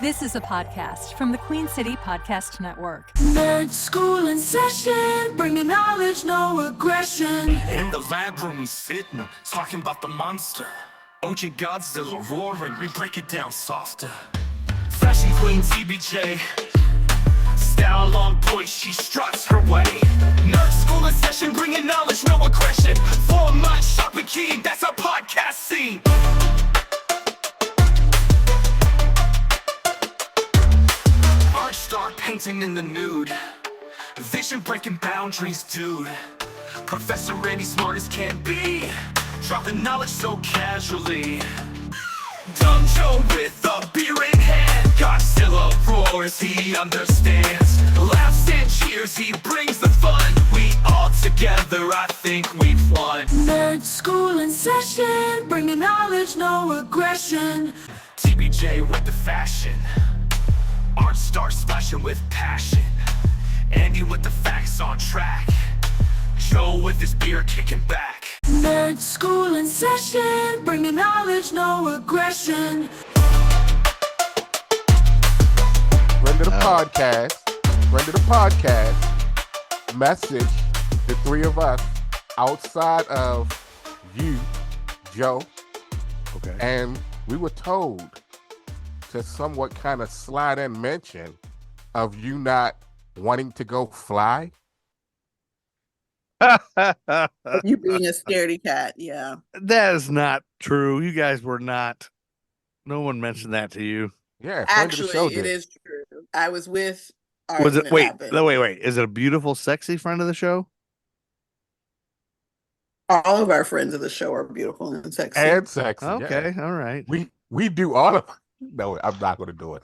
This is a podcast from the Queen City Podcast Network. Med school in session, bringing knowledge, no aggression. In the lab room, sitting, talking about the monster. OG Godzilla roaring, we break it down softer. Fashion queen TBJ, style on point, she struts her way. Nerd school in session, bringing knowledge, no aggression. Format, sharp and key, that's our podcast scene. Art star painting in the nude, vision breaking boundaries, dude. Professor Randy smart as can be, dropping knowledge so casually. Dumb Joe with a beer in hand, Godzilla roars, he understands. Laughs and cheers, he brings the fun. We all together, I think we've won. Med school in session, bringing knowledge, no aggression. TBJ with the fashion, art star splashing with passion. Andy with the facts on track, Joe with his beer kicking back. Med school in session, bringing knowledge, no aggression. Friend of the podcast, message the three of us outside of you, Joe. Okay. And we were told to somewhat kind of slide in mention of you not wanting to go fly. You being a scaredy cat, yeah. That is not true. You guys were not. No one mentioned that to you. Yeah, friend of the show Actually, it did. is true. I was with. Was it? Wait, happened. no, wait. Is it a beautiful, sexy friend of the show? All of our friends of the show are beautiful and sexy. And sexy. Okay, yeah. all right. We do all of. No, I'm not going to do it.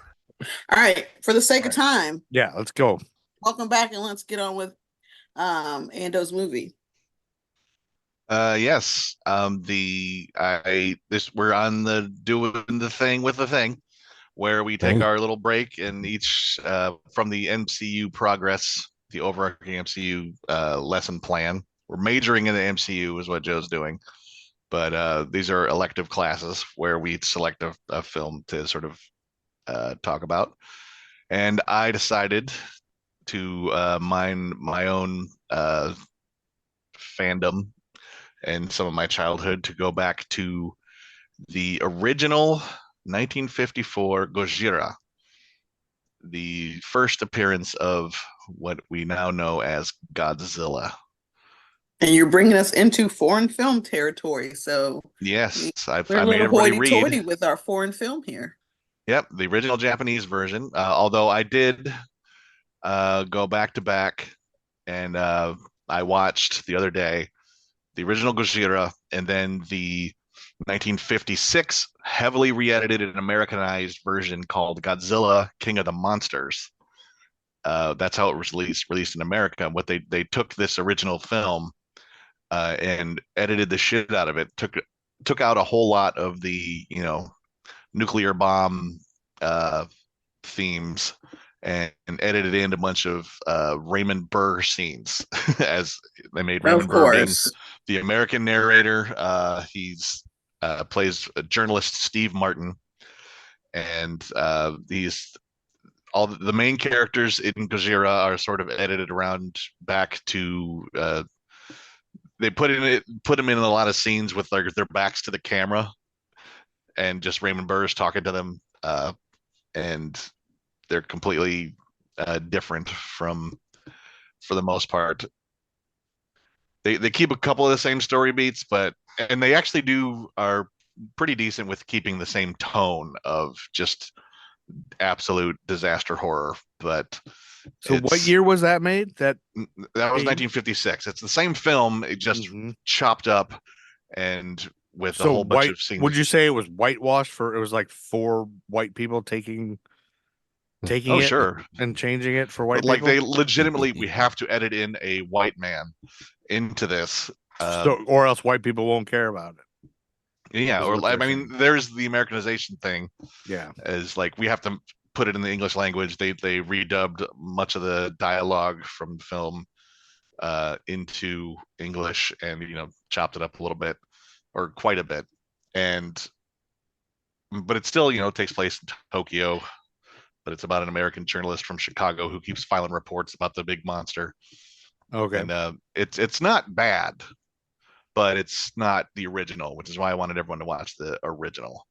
All right, for the sake of time, Yeah, let's go. welcome back and let's get on with Ando's movie. Yes. We're on the doing the thing with the thing where we take Thing. our little break and each from the MCU progress, the overarching MCU lesson plan. We're majoring in the MCU is what Joe's doing. But these are elective classes where we select a film to sort of talk about. And I decided to mine my own fandom and some of my childhood to go back to the original 1954 Gojira, the first appearance of what we now know as Godzilla. And you're bringing us into foreign film territory, so Yes, I we're a made little everybody read. hoity-toity with our foreign film here. Yep, the original Japanese version. Although I did go back to back, and I watched the other day the original Gojira and then the 1956 heavily re-edited and Americanized version called Godzilla, King of the Monsters. That's how it was released in America. What they took this original film and edited the shit out of it. Took out a whole lot of the nuclear bomb themes and edited in a bunch of Raymond Burr scenes as they made Raymond Of Burr being course. the American narrator. He's plays a journalist Steve Martin, and he's all the main characters in Gojira are sort of edited around back to they put them in a lot of scenes with their backs to the camera, and just Raymond Burr is talking to them, and they're completely different for the most part. They keep a couple of the same story beats, and they actually are pretty decent with keeping the same tone of just absolute disaster horror. But So, what year was that made? That was 1956. It's the same film, it just chopped up and with a whole bunch of scenes. Would you say it was whitewashed for? It was like four white people taking Oh, it sure. and changing it for white Like people. they legitimately, we have to edit in a white man into this. Or else white people won't care about it. Yeah, is or what I they're mean, there's the Americanization thing. Yeah. Is like we have to put it in the English language. They redubbed much of the dialogue from the film into English and chopped it up a little bit or quite a bit. But it still takes place in Tokyo but it's about an American journalist from Chicago who keeps filing reports about the big monster. Okay. And it's not bad, but it's not the original, which is why I wanted everyone to watch the original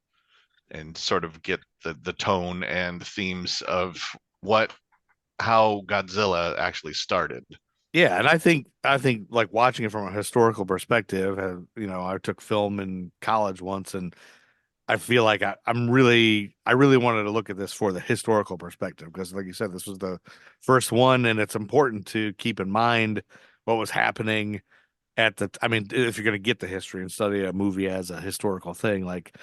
and sort of get the tone and themes of how Godzilla actually started. Yeah, and I think like watching it from a historical perspective, I took film in college once, and I feel like I really wanted to look at this for the historical perspective because, like you said, this was the first one, and it's important to keep in mind what was happening I mean, if you're going to get the history and study a movie as a historical thing, like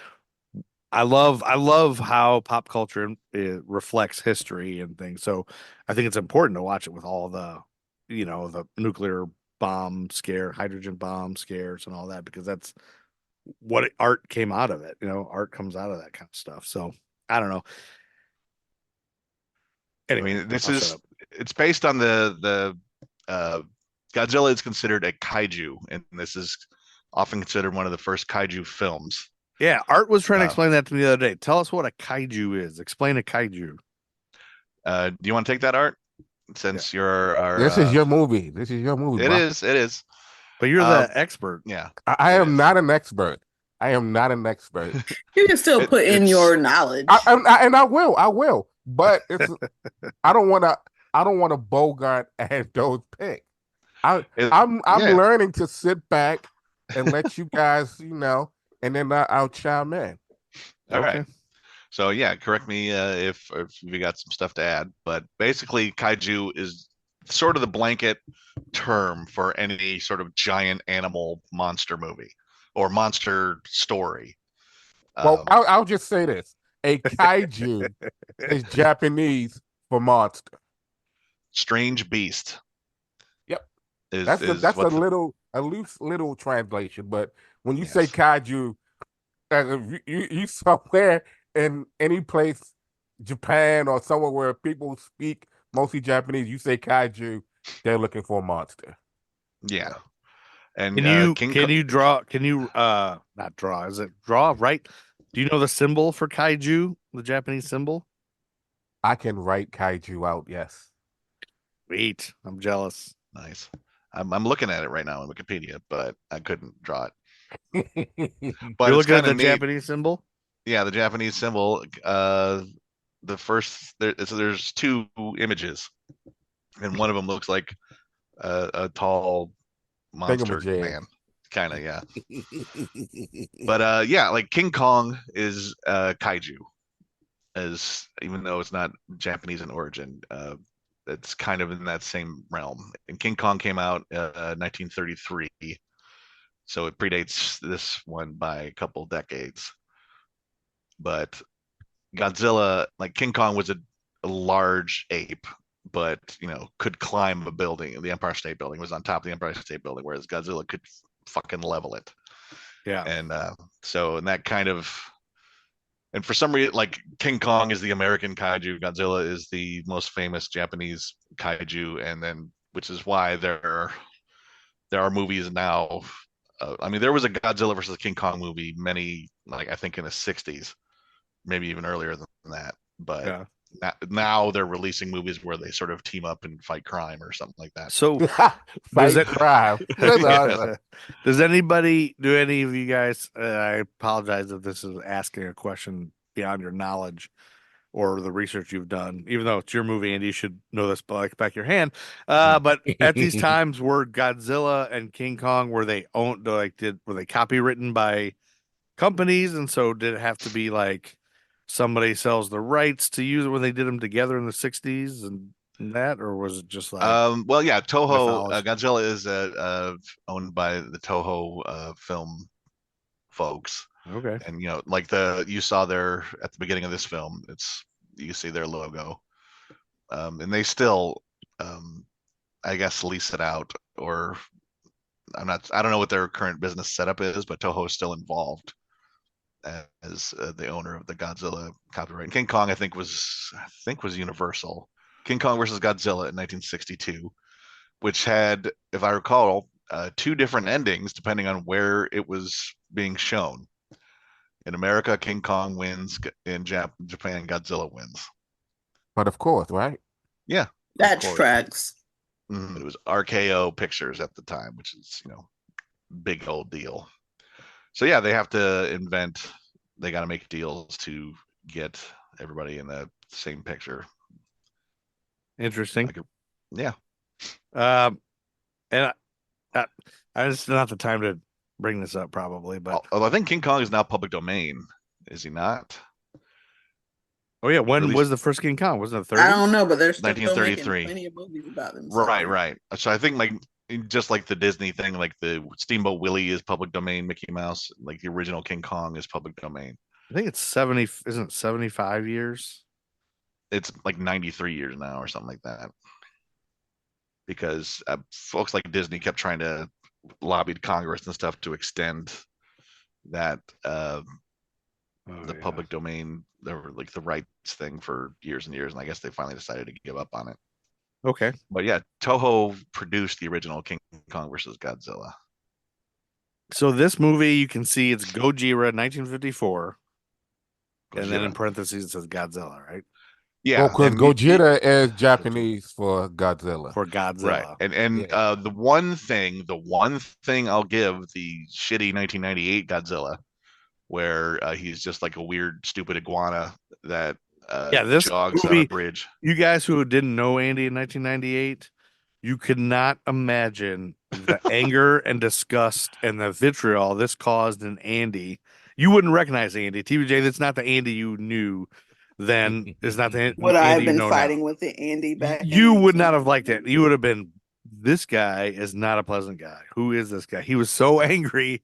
I love how pop culture reflects history and things. So I think it's important to watch it with all the nuclear bomb scare, hydrogen bomb scares, and all that because that's what art came out of it. Art comes out of that kind of stuff. So I don't know. I Anyway, mean, I'll shut up. it's based on the Godzilla is considered a kaiju, and this is often considered one of the first kaiju films. Yeah, Art was trying to Uh, explain that to me the other day. Tell us what a kaiju is. Explain a kaiju. do you want to take that, Art? Since you're our This is your movie. This is your movie, it bro. is. But you're Uh, the expert. yeah, I it am is. not an expert. I am not an expert. You can still put in It's your knowledge. And I will. But I don't want to. I don't want to bogart Ando's pick. I'm yeah. learning to sit back and let you guys, and then I'll chime in. All Okay. right. So yeah, correct me if you got some stuff to add, but basically kaiju is sort of the blanket term for any sort of giant animal monster movie or monster story. Well, I'll just say this: a kaiju is Japanese for monster. Strange beast Yep, is that's what a loose little translation. But when you say yes. kaiju, if you somewhere in any place, Japan or somewhere where people speak mostly Japanese, you say kaiju, they're looking for a monster. Yeah. And Can you draw? Can you not draw? Is it draw? Right? Do you know the symbol for kaiju? The Japanese symbol? I can write kaiju out. Yes. Wait, I'm jealous. nice. I'm looking at it right now on Wikipedia, but I couldn't draw it. But You're it's looking at kind the of neat. Japanese symbol? Yeah, the Japanese symbol. The first there's two images, and one of them looks like a tall monster Thingamajig. man, kind of, yeah. But yeah, like King Kong is kaiju, as even though it's not Japanese in origin, it's kind of in that same realm. And King Kong came out 1933, so it predates this one by a couple decades. But Godzilla, like King Kong, was a large ape, but could climb a building. The Empire State Building was on top of the Empire State Building, whereas Godzilla could fucking level it. Yeah. And so, and that kind of, and for some reason, like King Kong is the American kaiju, Godzilla is the most famous Japanese kaiju, and then which is why there are movies now. I mean, there was a Godzilla versus King Kong movie like I think in the '60s, maybe even earlier than that. But Yeah. now they're releasing movies where they sort of team up and fight crime or something like that. So Fight it- crime. That's awesome. do any of you guys, I apologize if this is asking a question beyond your knowledge or the research you've done, even though it's your movie and you should know this like back your hand. But at these times were Godzilla and King Kong, were they copywritten by companies? And so did it have to be like somebody sells the rights to use it when they did them together in the 60s and that, or was it just like Well, yeah, Toho mythology? Godzilla is owned by the Toho film folks, Okay. and like you saw there at the beginning of this film, you see their logo, and they still, I guess, lease it out, or I don't know what their current business setup is, but Toho is still involved as the owner of the Godzilla copyright. And King Kong, I think was Universal. King Kong versus Godzilla in 1962, which had, if I recall, two different endings depending on where it was being shown. In America, King Kong wins. In Japan, Godzilla wins. But of course, right? Yeah, That course. tracks. It was RKO Pictures at the time, which is, big old deal. So yeah, they have to invent. They got to make deals to get everybody in the same picture. Interesting. Yeah. And I just don't have the time to bring this up, probably. But Although I think King Kong is now public domain, is he not? oh yeah, when Released- was the first King Kong? Wasn't it I 30s? don't know, but they're still making 1933. plenty of movies about them. Right. So I think just like the Disney thing, like the Steamboat Willie is public domain, Mickey Mouse, like the original King Kong is public domain. I think it's 70. Isn't it 75 years? It's like 93 years now or something like that. Because folks like Disney kept trying to lobby Congress and stuff to extend that public domain, like the rights thing for years and years, and I guess they finally decided to give up on it. Okay. But yeah, Toho produced the original King Kong versus Godzilla. So this movie, you can see it's Gojira, 1954, and then in parentheses it says Godzilla, right? Yeah, because and Gojira is Japanese for Godzilla. For Godzilla, right? And the one thing I'll give the shitty 1998 Godzilla, where he's just like a weird, stupid iguana that this jogs movie, on a bridge. You guys who didn't know Andy in 1998, you could not imagine the anger and disgust and the vitriol this caused in Andy. You wouldn't recognize Andy. TVJ, that's not the Andy you knew then. Is not the Would Andy I have you been know fighting now. with the Andy back? You would not have liked it. You would have been, this guy is not a pleasant guy. Who is this guy? He was so angry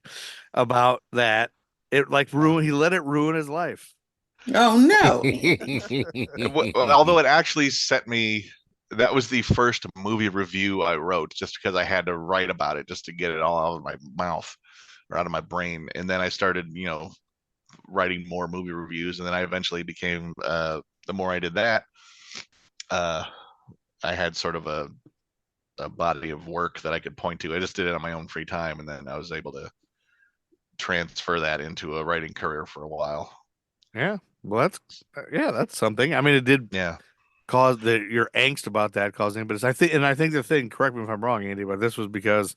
about that. It like ruined, he let it ruin his life. Oh no. Although it actually set me, that was the first movie review I wrote, just because I had to write about it just to get it all out of my mouth or out of my brain. And then I started, writing more movie reviews, and then I eventually became, the more I did that, I had sort of a body of work that I could point to. I just did it on my own free time, and then I was able to transfer that into a writing career for a while. Yeah. Well, that's something. I mean, it did cause your angst about that causing, but I think the thing, correct me if I'm wrong, Andy, but this was because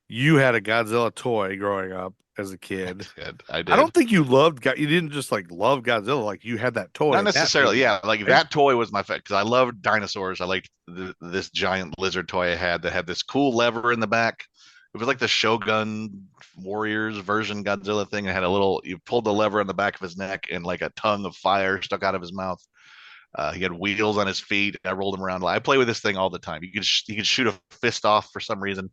you had a Godzilla toy growing up as a kid. I did. I don't think you didn't just like love Godzilla, like you had that toy. Not necessarily, yeah. Like that toy was my favorite because I loved dinosaurs. I liked this giant lizard toy I had that had this cool lever in the back. It was like the Shogun Warriors version Godzilla thing. It had you pulled the lever on the back of his neck and like a tongue of fire stuck out of his mouth. He had wheels on his feet. I rolled him around. I play with this thing all the time. You could shoot a fist off for some reason.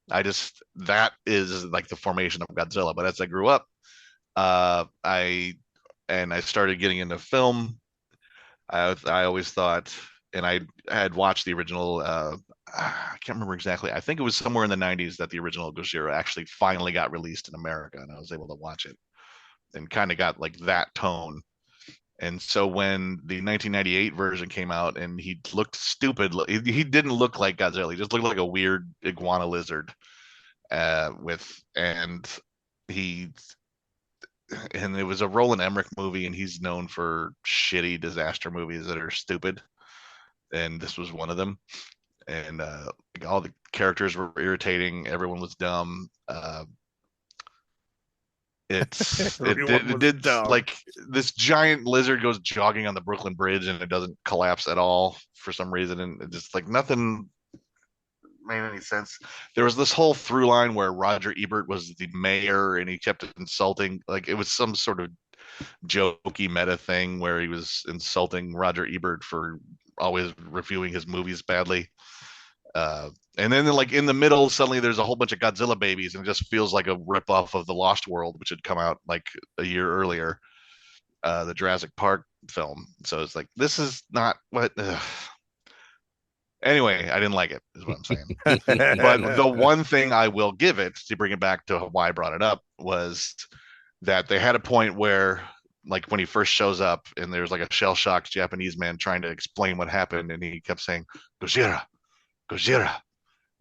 That is like the formation of Godzilla. But as I grew up, I started getting into film. I always thought, and I had watched the original. I can't remember exactly. I think it was somewhere in the 90s that the original Gojira actually finally got released in America, and I was able to watch it and kind of got like that tone. And so when the 1998 version came out and he looked stupid, he didn't look like Godzilla. He just looked like a weird iguana lizard and it was a Roland Emmerich movie, and he's known for shitty disaster movies that are stupid. And this was one of them. And all the characters were irritating. Everyone was dumb. It did like this giant lizard goes jogging on the Brooklyn Bridge and it doesn't collapse at all for some reason, and it just like nothing made any sense. There was this whole through line where Roger Ebert was the mayor and he kept insulting, like it was some sort of jokey meta thing where he was insulting Roger Ebert for always reviewing his movies badly. And then like in the middle, suddenly there's a whole bunch of Godzilla babies and it just feels like a ripoff of The Lost World, which had come out like a year earlier, the Jurassic Park film. So it's like, this is not what... Anyway, I didn't like it, is what I'm saying. But the one thing I will give it, to bring it back to why I brought it up, was that they had a point where, like when he first shows up and there's like a shell-shocked Japanese man trying to explain what happened, and he kept saying, Gojira, Gojira,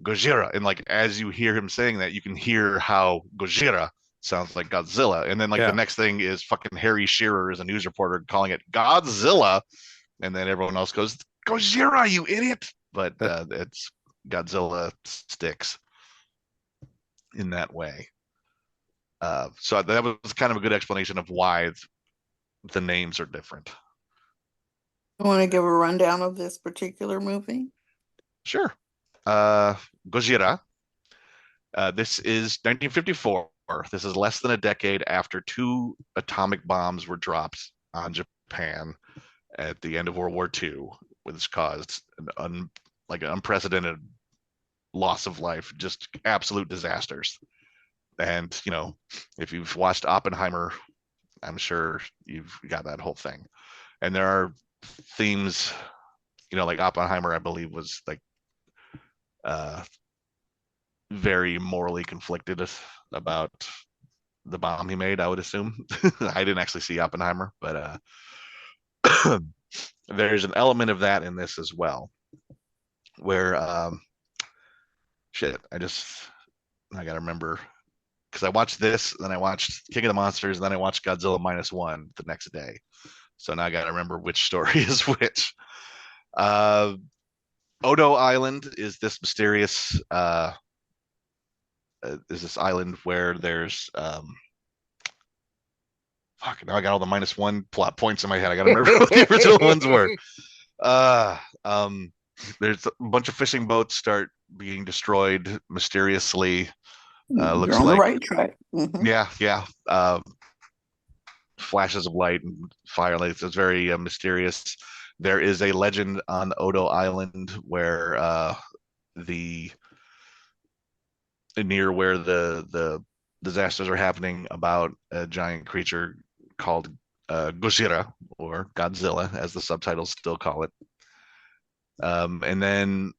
Gojira. And like, as you hear him saying that, you can hear how Gojira sounds like Godzilla. And then like the next thing is fucking Harry Shearer is a news reporter calling it Godzilla. and then everyone else goes, Gojira, you idiot. But it's Godzilla sticks in that way. So that was kind of a good explanation of why the names are different. I want to give a rundown of this particular movie. Sure. Gojira. This is 1954. This is less than a decade after 2 atomic bombs were dropped on Japan at the end of World War II, which caused an unprecedented loss of life, just absolute disasters. And, you know, if you've watched Oppenheimer, I'm sure you've got that whole thing. And there are themes, you know, like Oppenheimer, I believe, was like very morally conflicted about the bomb he made, I would assume. I didn't actually see Oppenheimer, but there's an element of that in this as well, where I gotta remember, because I watched this, then I watched King of the Monsters, and then I watched Godzilla -1 the next day. So now I gotta remember which story is which. Odo Island is this mysterious island where there's fuck, now I got all the -1 plot points in my head. I gotta remember what the original ones were. There's a bunch of fishing boats start being destroyed mysteriously. Looks You're on like the right track. Mhm. yeah. Flashes of light and fire lights. It's very mysterious. There is a legend on Odo Island where near where the disasters are happening about a giant creature called Gojira, or Godzilla, as the subtitles still call it. And then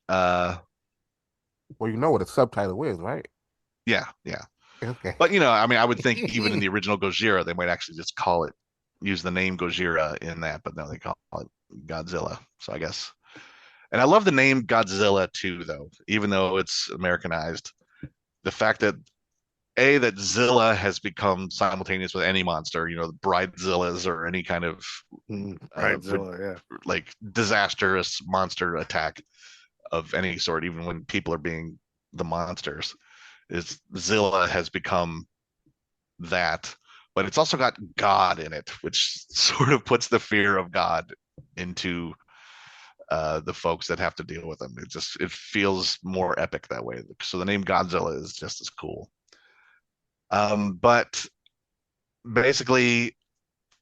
Well, you know what a subtitle is, right? yeah. Okay. But you know, I mean, I would think even in the original Gojira, they might actually just use the name Gojira in that, but no, they call it Godzilla. So I guess. And I love the name Godzilla too, though, even though it's Americanized. The fact that that Zilla has become simultaneous with any monster, you know, Bridezillas or any kind of Bridezilla, like disastrous monster attack of any sort, even when people are being the monsters, is Zilla has become that. But it's also got God in it, which sort of puts the fear of God into the folks that have to deal with them. It feels more epic that way. So the name Godzilla is just as cool. But basically,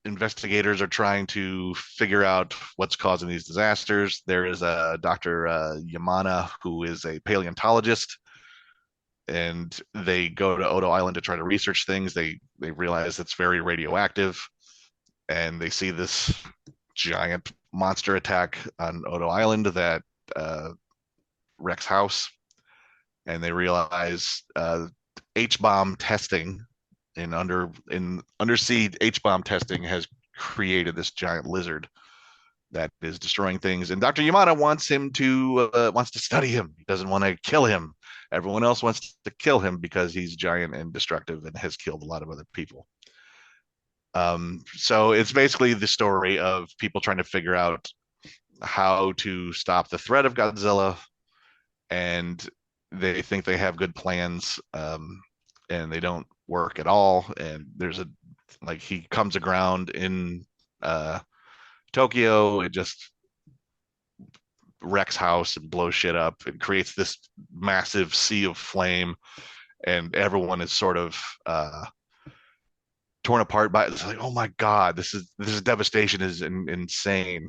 investigators are trying to figure out what's causing these disasters. There is a Dr. Yamana, who is a paleontologist, and they go to Odo Island to try to research things. They realize it's very radioactive, and they see this giant monster attack on Odo Island that wrecks house, and they realize H-bomb testing in undersea H-bomb testing has created this giant lizard that is destroying things. And Dr. Yamada wants to study him. He doesn't want to kill him. Everyone else wants to kill him because he's giant and destructive and has killed a lot of other people. So it's basically the story of people trying to figure out how to stop the threat of Godzilla, and they think they have good plans, and they don't work at all. And he comes aground in Tokyo. It just wrecks house and blows shit up and creates this massive sea of flame, and everyone is sort of torn apart by it. It's like, oh my god, this devastation is insane.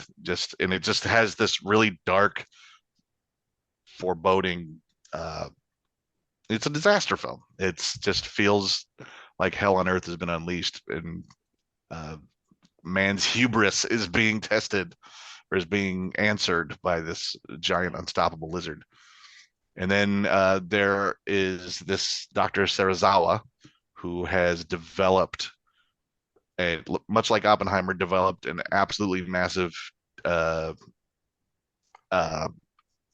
And it just has this really dark, foreboding. It's a disaster film. It's just feels like hell on earth has been unleashed, and man's hubris is being tested, or is being answered by this giant unstoppable lizard. And then there is this Dr. Serizawa, who has developed much like Oppenheimer, developed an absolutely massive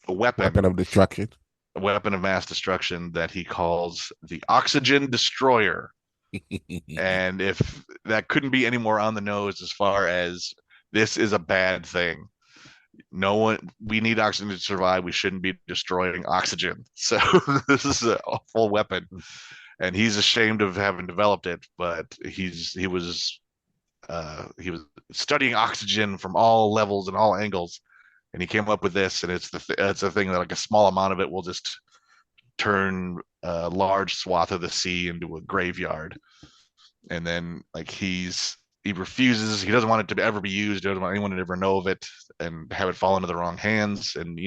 weapon of destruction. A weapon of mass destruction that he calls the Oxygen Destroyer. And if that couldn't be any more on the nose as far as this is a bad thing. No one, we need oxygen to survive. We shouldn't be destroying oxygen. So this is a awful weapon, and he's ashamed of having developed it. But he was studying oxygen from all levels and all angles, and he came up with this. And it's a thing that like a small amount of it will just turn a large swath of the sea into a graveyard. And then like he refuses. He doesn't want it to ever be used. He doesn't want anyone to ever know of it and have it fall into the wrong hands and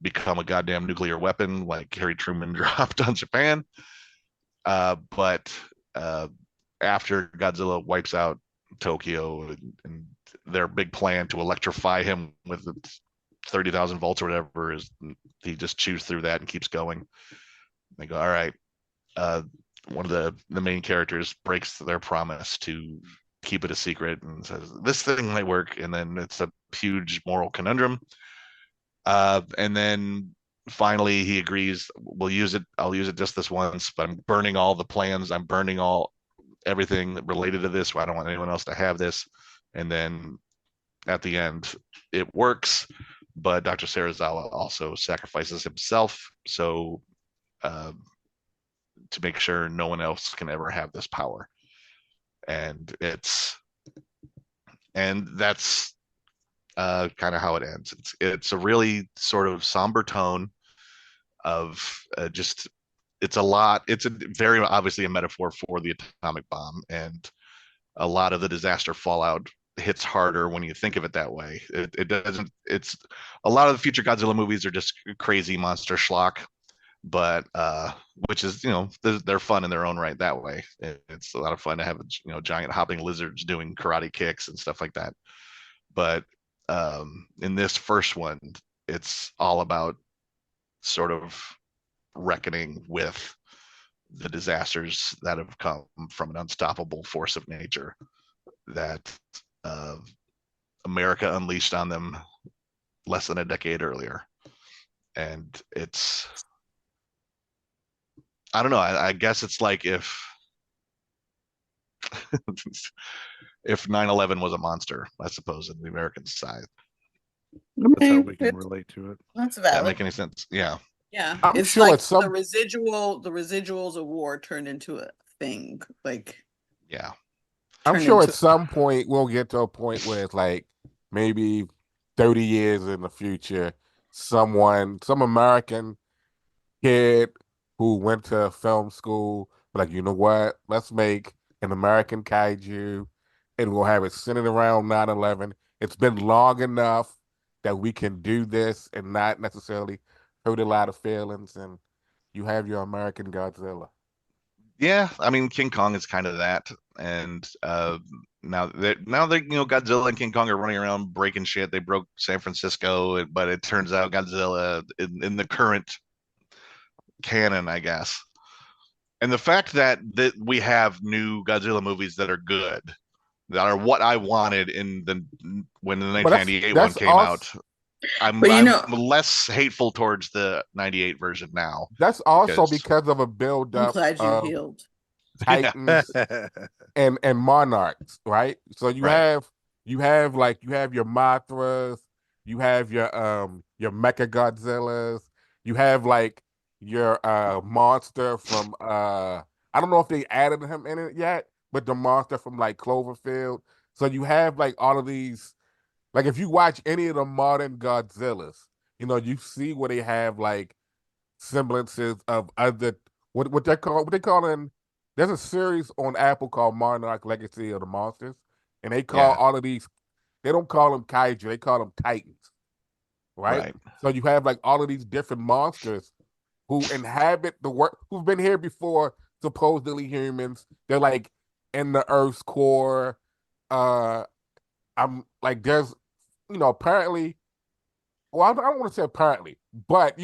become a goddamn nuclear weapon like Harry Truman dropped on Japan. But after Godzilla wipes out Tokyo and their big plan to electrify him with 30,000 volts or whatever is, he just chews through that and keeps going. They go, all right. One of the main characters breaks their promise to keep it a secret and says this thing might work, and then it's a huge moral conundrum. And then finally he agrees, I'll use it just this once, but I'm burning all the plans. I'm burning everything related to this. I don't want anyone else to have this. And then at the end it works, but Dr. Serizawa also sacrifices himself to make sure no one else can ever have this power. And that's kind of how it ends. It's a really sort of somber tone of it's a very obviously a metaphor for the atomic bomb, and a lot of the disaster fallout hits harder when you think of it that way. It doesn't. It's a lot of the future Godzilla movies are just crazy monster schlock, but which is they're fun in their own right that way. It's a lot of fun to have giant hopping lizards doing karate kicks and stuff like that. But in this first one, it's all about sort of reckoning with the disasters that have come from an unstoppable force of nature that America unleashed on them less than a decade earlier. And I don't know. I guess it's like if 9/11 was a monster, I suppose, in the American side. That's how we can relate to it. That's Does that valid. make any sense? Yeah. Yeah, I'm it's sure like it's some. the residuals of war turned into a thing. Like Yeah. I'm turned sure at into some point we'll get to a point where it's like maybe 30 years in the future, some American kid who went to film school, like, you know what? Let's make an American kaiju and we'll have it centered around 9/11. It's been long enough that we can do this and not necessarily hurt a lot of feelings, and you have your American Godzilla. Yeah, I mean King Kong is kind of that, and now that Godzilla and King Kong are running around breaking shit. They broke San Francisco, but it turns out Godzilla in the current canon, I guess, and the fact that we have new Godzilla movies that are good, that are what I wanted when the 1998 one that's came also, out. I'm less hateful towards the 98 version now. that's also because of a I'm buildup glad you of healed. Titans and monarchs, right? So you Right. have you have your Mothras, you have your Mecha Godzillas, you have like your monster from I don't know if they added him in it yet, but the monster from like Cloverfield. So you have like all of these, like if you watch any of the modern Godzillas, you see where they have like semblances of other what they call in. There's a series on Apple called Monarch Legacy of the Monsters, and they call Yeah. all of these. They don't call them kaiju; they call them titans, right? Right. So you have like all of these different monsters who inhabit the world, who've been here before, supposedly humans. They're like in the Earth's core. I'm like, there's, apparently. Well, I don't want to say apparently, but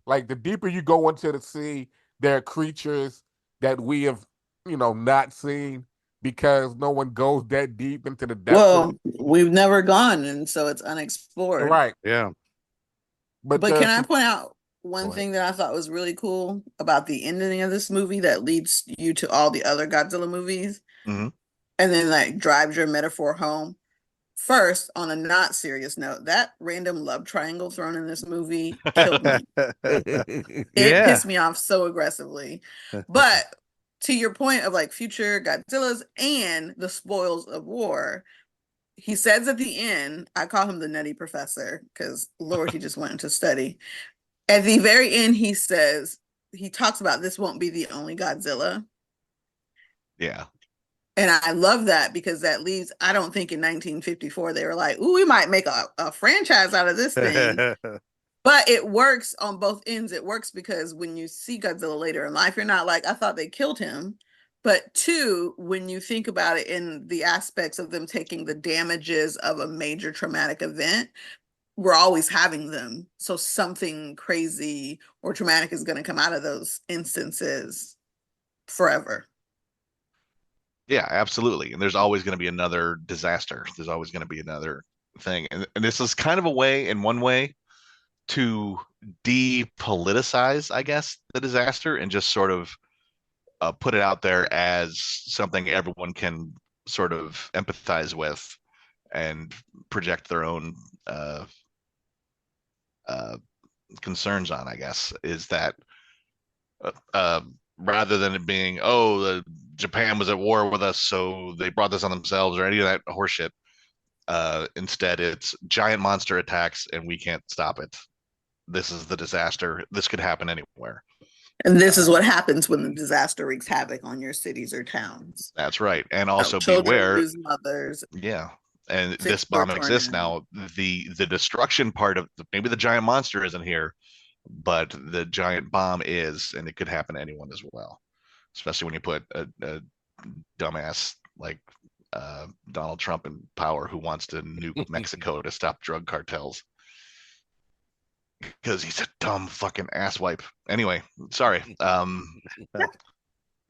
like the deeper you go into the sea, there are creatures that we have, not seen because no one goes that deep into the depths. Well, we've never gone, and so it's unexplored. Right. Yeah. But can I point out one Go ahead. thing that I thought was really cool about the ending of this movie that leads you to all the other Godzilla movies, Mhm. and then like drives your metaphor home? First, on a not serious note, that random love triangle thrown in this movie killed me. It Yeah. pissed me off so aggressively. But to your point of like future Godzillas and the spoils of war, he says at the end, I call him the nutty professor because Lord, he just went into study. At the very end, he says, he talks about this won't be the only Godzilla. Yeah. And I love that because that leaves, I don't think in 1954 they were like, ooh, we might make a franchise out of this thing. But it works on both ends. It works because when you see Godzilla later in life, you're not like, I thought they killed him. But two, when you think about it in the aspects of them taking the damages of a major traumatic event, we're always having them. So something crazy or traumatic is going to come out of those instances forever. Yeah, absolutely. And there's always going to be another disaster. There's always going to be another thing. And this is kind of a way, in one way, to depoliticize, I guess, the disaster and just sort of put it out there as something everyone can sort of empathize with and project their own concerns on, I guess, is that rather than it being, oh, Japan was at war with us, so they brought this on themselves or any of that horseshit. Instead, it's giant monster attacks and we can't stop it. This is the disaster. This could happen anywhere. And this is what happens when the disaster wreaks havoc on your cities or towns. That's right. And also children beware. lose mothers. Yeah. And Cities this bomb are exists torn now. The destruction part of maybe the giant monster isn't here, but the giant bomb is, and it could happen to anyone as well. Especially when you put a dumbass like Donald Trump in power who wants to nuke Mexico to stop drug cartels. Because he's a dumb fucking asswipe. Anyway, sorry. I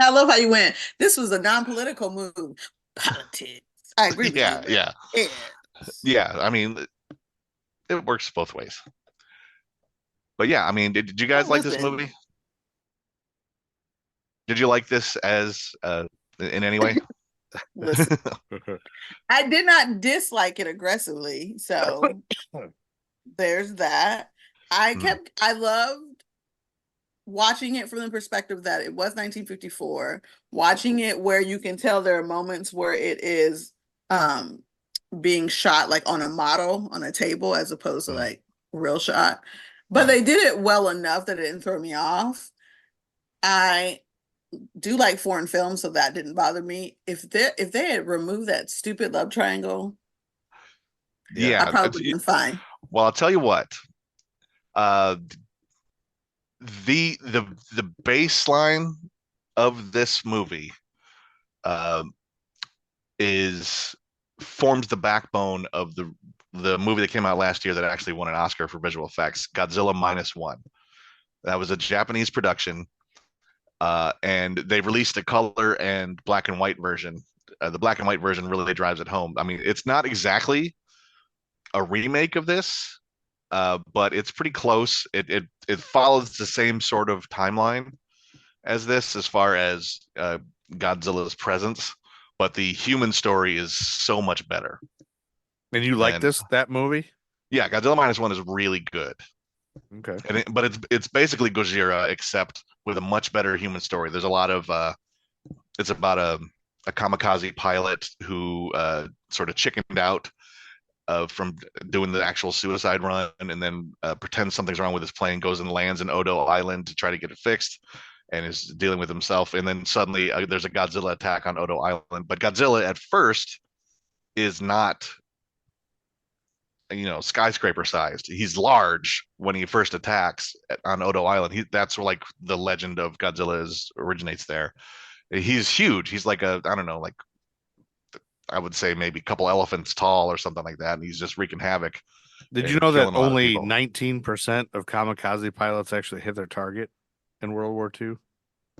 love how you went. This was a non-political move. Politics. I agree with Yeah, you. yeah. Yes. Yeah, I mean, it works both ways. But yeah, I mean, did you guys like this movie? Did you like this as in any way? Listen, I did not dislike it aggressively, so there's that. I loved watching it from the perspective that it was 1954, watching it where you can tell there are moments where it is being shot like on a model on a table as opposed to like real shot. But they did it well enough that it didn't throw me off. I do like foreign films, so that didn't bother me. If they had removed that stupid love triangle, yeah, I probably would have been fine. Well, I'll tell you what. The baseline of this movie is forms the backbone of the movie that came out last year that actually won an Oscar for visual effects, Godzilla -1. That was a Japanese production, and they released a color and black and white version. The black and white version really drives it home. I mean, it's not exactly a remake of this, but it's pretty close. It follows the same sort of timeline as this as far as Godzilla's presence, but the human story is so much better. And you like that movie? Yeah, Godzilla -1 is really good. Okay. But it's basically Gojira except with a much better human story. There's a lot of it's about a kamikaze pilot who sort of chickened out from doing the actual suicide run and then pretends something's wrong with his plane, goes and lands in Odo Island to try to get it fixed and is dealing with himself. And then suddenly there's a Godzilla attack on Odo Island. But Godzilla at first is not, skyscraper sized. He's large when he first attacks on Odo Island. That's like the legend of Godzilla originates there. He's huge. He's like I don't know, like I would say maybe a couple elephants tall or something like that, and he's just wreaking havoc. Did you know that only 19% of kamikaze pilots actually hit their target in World War II?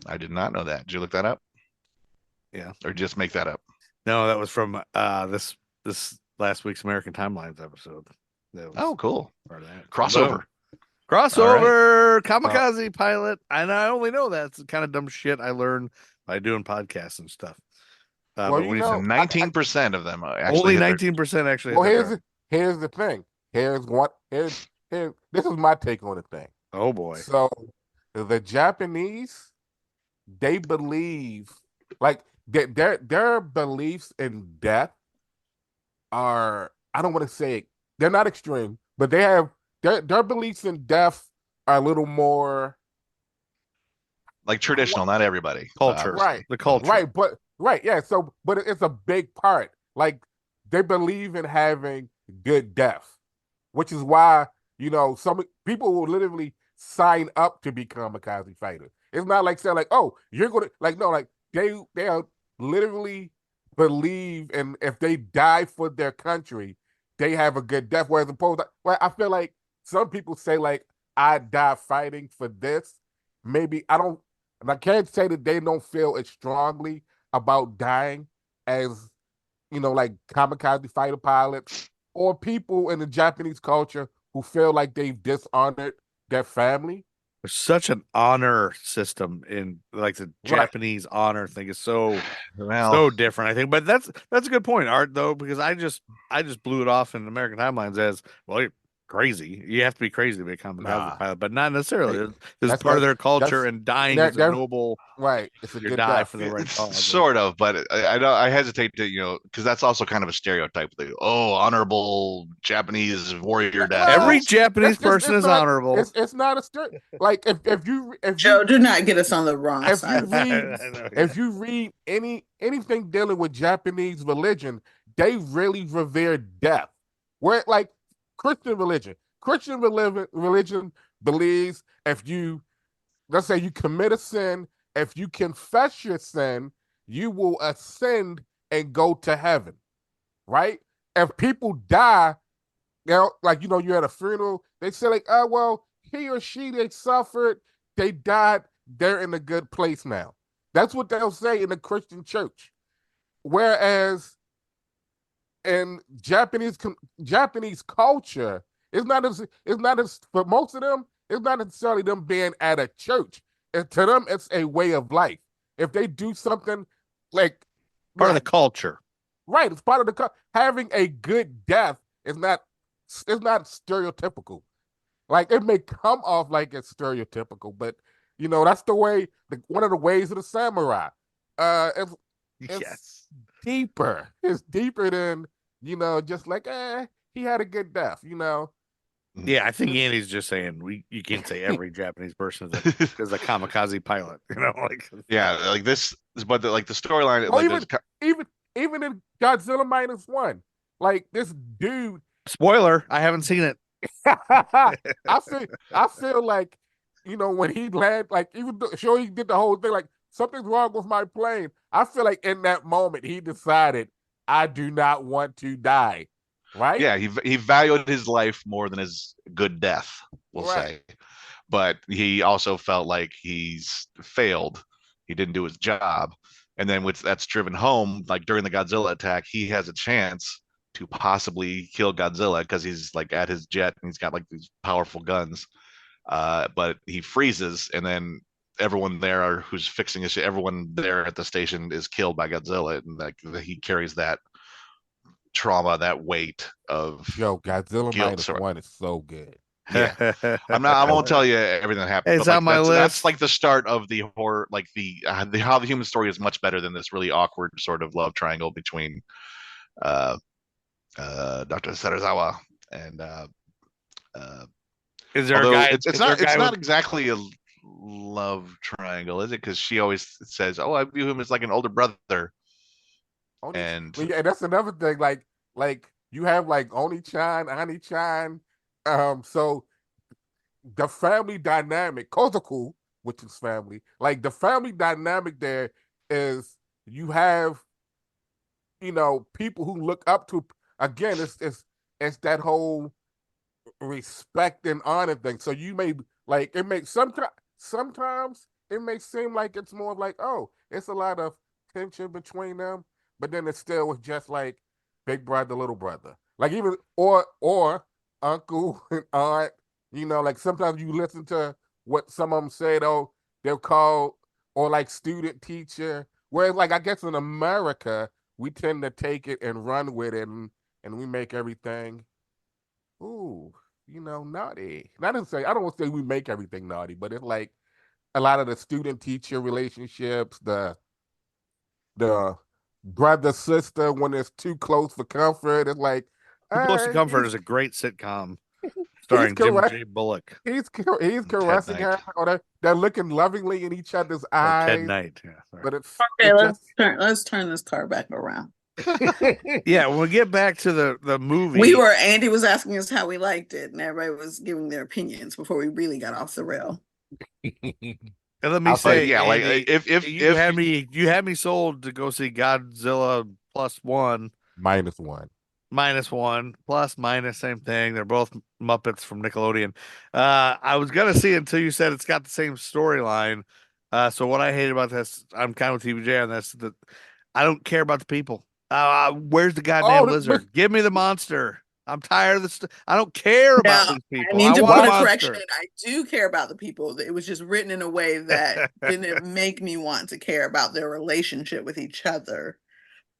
I did not know that. Did you look that up? Yeah. Or just make that up? No, that was from this last week's American Timelines episode. Oh, cool. Part of that. Crossover. Crossover, kamikaze pilot. And I only know that. It's the kind of dumb shit I learned by doing podcasts and stuff. Well, But you when you know, said 19% of them actually only hit their 19% actually well, hit their target. here's the thing. Here. This is my take on the thing. Oh boy. So the Japanese, they believe like their beliefs in death are, I don't want to say it, they're not extreme, but they have their beliefs in death are a little more like traditional, not everybody. Culture. right, The culture. yeah. So, but it's a big part. Like they believe in having good death, which is why some people will literally sign up to be kamikaze fighters. It's not like saying like, oh, you're gonna like no, like they are literally believe, and if they die for their country, they have a good death. Whereas opposed, well, I feel like some people say like, I die fighting for this. Maybe I don't, and I can't say that they don't feel as strongly about dying as like kamikaze fighter pilots or people in the Japanese culture who feel like they've dishonored their family. There's such an honor system in like the Right. Japanese honor thing is so Well, different, I think. But that's a good point, Art, though, because I just blew it off in American Timelines as, well, you're crazy. You have to be crazy to be a kamikaze Nah. pilot, but not necessarily. Hey, This is that's part of that. their culture, That's and dying they're, is a they're noble. right. It's a You good die death. for the right it's cause. sort of, but I don't. I hesitate to, because that's also kind of a stereotype. Like, oh, honorable Japanese warrior death. Every Well, Japanese person it's is not. honorable. It's not a like if Joe, you do not get us on the wrong if side you of read things. if you read anything dealing with Japanese religion, they really revere death. Where like Christian religion believes if you, let's say you commit a sin, if you confess your sin, you will ascend and go to heaven. Right? If people die, like you're at a funeral, they say like, oh well, he or she they suffered, they died, they're in a good place now. That's what they'll say in the Christian church. Whereas in Japanese culture, it's not as for most of them, it's not necessarily them being at a church. To them, it's a way of life. If they do something like Part of the culture. right, it's part of having a good death is not stereotypical. Like it may come off like it's stereotypical, but that's the way. One of the ways of the samurai. It's Yes. deeper. It's deeper than just like he had a good death. Yeah, I think Andy's just saying you can't say every Japanese person is a kamikaze pilot. Like Yeah, like this, but like the storyline, Well, like there's even in Godzilla -1, like this dude. spoiler, I haven't seen it. I feel like when he landed, like even though sure he did the whole thing, like something's wrong with my plane. I feel like in that moment he decided I do not want to die. Right? yeah, he valued his life more than his good death, we'll Right. say. But he also felt like he's failed. He didn't do his job. And then that's driven home, like during the Godzilla attack, he has a chance to possibly kill Godzilla because he's like at his jet and he's got like these powerful guns. But he freezes, and then everyone there who's fixing his shit, everyone there at the station is killed by Godzilla, and like he carries that trauma, that weight of Yo, Godzilla guilt. -1 is so good. Yeah, I won't tell you everything that happened. It's But like, on my that's list. like the start of the horror, like the how the human story is much better than this really awkward sort of love triangle between uh Dr. Serizawa and Is there a although guy? it's not exactly a love triangle, is it? Because she always says, "Oh, I view him as like an older brother." And yeah, that's another thing. Like you have like Oni-chan, Ani-chan. So the family dynamic, Kozaku, which is family, like the family dynamic there is you have, people who look up to. Again, it's that whole respect and honor thing. So you may like it makes sometimes it may seem like it's more like, oh, it's a lot of tension between them, but then it's still just like big brother, little brother. Like even or uncle and aunt, like sometimes you listen to what some of them said, oh, they'll call, or like student teacher, Whereas, like, I guess in America, we tend to take it and run with it, and we make everything, ooh, naughty. And I don't want to say we make everything naughty, but it's like a lot of the student teacher relationships, the brother sister when it's too close for comfort. It's like, Too Close to Comfort he's is a great sitcom he's starring Jim correct. J. Bullock He's Ted caressing her, Knight. or they're looking lovingly in each other's or Ted eyes, Knight. Yeah, sorry. but it's Okay, it let's turn this car back around. Yeah, when we get back to the movie, Andy was asking us how we liked it, and everybody was giving their opinions before we really got off the rail. and let me I'll say, But yeah, like Andy, if you had me sold to go see Godzilla +1, -1. -1, plus minus same thing. They're both Muppets from Nickelodeon. I was gonna see it until you said it's got the same storyline. So what I hate about this, I'm kind of with TBJ on this, that I don't care about the people. Where's the goddamn Oh, lizard? Give me the monster. I'm tired of this. I don't care about Now, these I people. need to want put a a correction monster. in. I do care about the people. It was just written in a way that didn't make me want to care about their relationship with each other.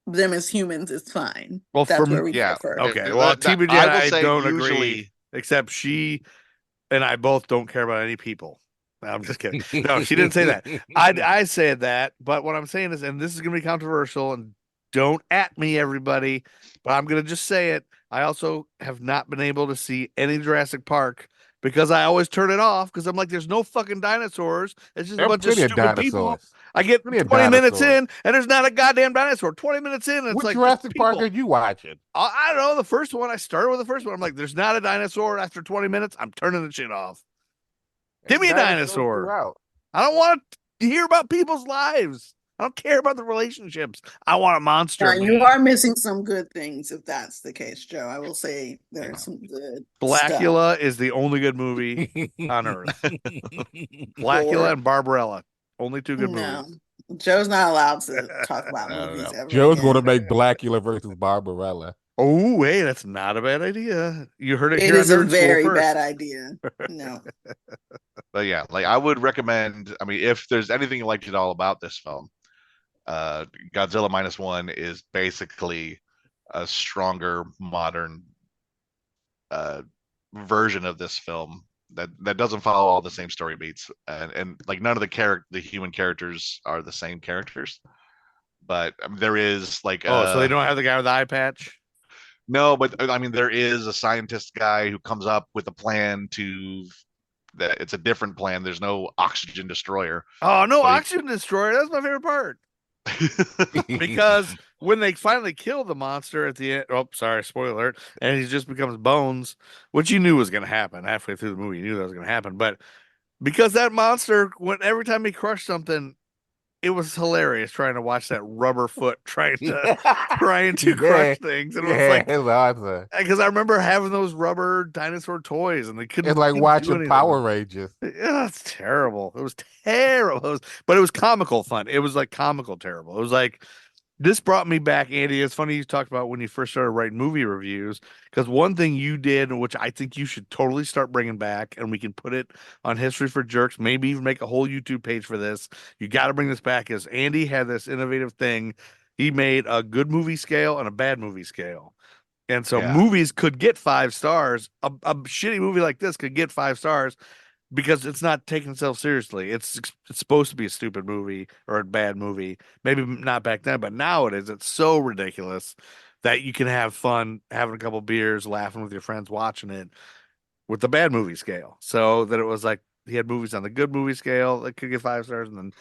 Them as humans is fine. Well, That's from where we yeah, differ. okay, well, TBJ I and will I say don't usually agree, except she and I both don't care about any people. No, I'm just kidding. No, she didn't say that. I said that, but what I'm saying is, and this is going to be controversial, and don't at me, everybody, but I'm going to just say it. I also have not been able to see any Jurassic Park because I always turn it off because I'm like, there's no fucking dinosaurs. It's just a there are bunch of plenty of stupid people. dinosaurs. I get Plenty of 20 minutes dinosaurs. in, and there's not a goddamn dinosaur. 20 minutes in, and it's What like just Jurassic Park are people. you watching? I don't know. The first one, I started with the first one. I'm like, there's not a dinosaur. After 20 minutes, I'm turning the shit off. Give me a Dinosaurs dinosaur. throughout. I don't want to hear about people's lives. I don't care about the relationships. I want a monster. Now, you are missing some good things if that's the case, Joe. I will say there's some good stuff. Blackula is the only good movie on earth. Blackula and Barbarella. Only two good movies. Joe's not allowed to talk about No, movies no. ever Joe's again. going to make Blackula versus Barbarella. Oh, hey, that's not a bad idea. You heard it It here is on a Nerd School very first. bad idea. No. But yeah, like I would recommend. I mean, if there's anything you liked at all about this film, Godzilla -1 is basically a stronger modern version of this film that doesn't follow all the same story beats, and like none of the human characters are the same characters, but there is like So they don't have the guy with the eye patch? no, but I mean there is a scientist guy who comes up with a plan to that it's a different plan. There's no oxygen destroyer. Oh, no, But Oxygen Destroyer. That's my favorite part. Because when they finally kill the monster at the end, oh, sorry, spoiler alert, and he just becomes bones, which you knew was going to happen halfway through the movie. You knew that was going to happen. But because that monster, when every time he crushed something, it was hilarious trying to watch that rubber foot trying to crush things. And it was like, it's awesome. because I remember having those rubber dinosaur toys and they couldn't It's like do watching anything Power with it. Rangers. Yeah, it's terrible. It was terrible. But it was comical fun. It was like comical terrible. It was like this brought me back, Andy. It's funny you talked about when you first started writing movie reviews, because one thing you did, which I think you should totally start bringing back, and we can put it on History for Jerks, maybe even make a whole YouTube page for this. You got to bring this back. Is Andy had this innovative thing. He made a good movie scale and a bad movie scale. And so Yeah. movies could get 5 stars. A shitty movie like this could get 5 stars because it's not taking itself seriously. It's supposed to be a stupid movie or a bad movie. Maybe not back then, but now it is. It's so ridiculous that you can have fun having a couple beers, laughing with your friends, watching it with the bad movie scale. So that it was like he had movies on the good movie scale that could get 5 stars, and then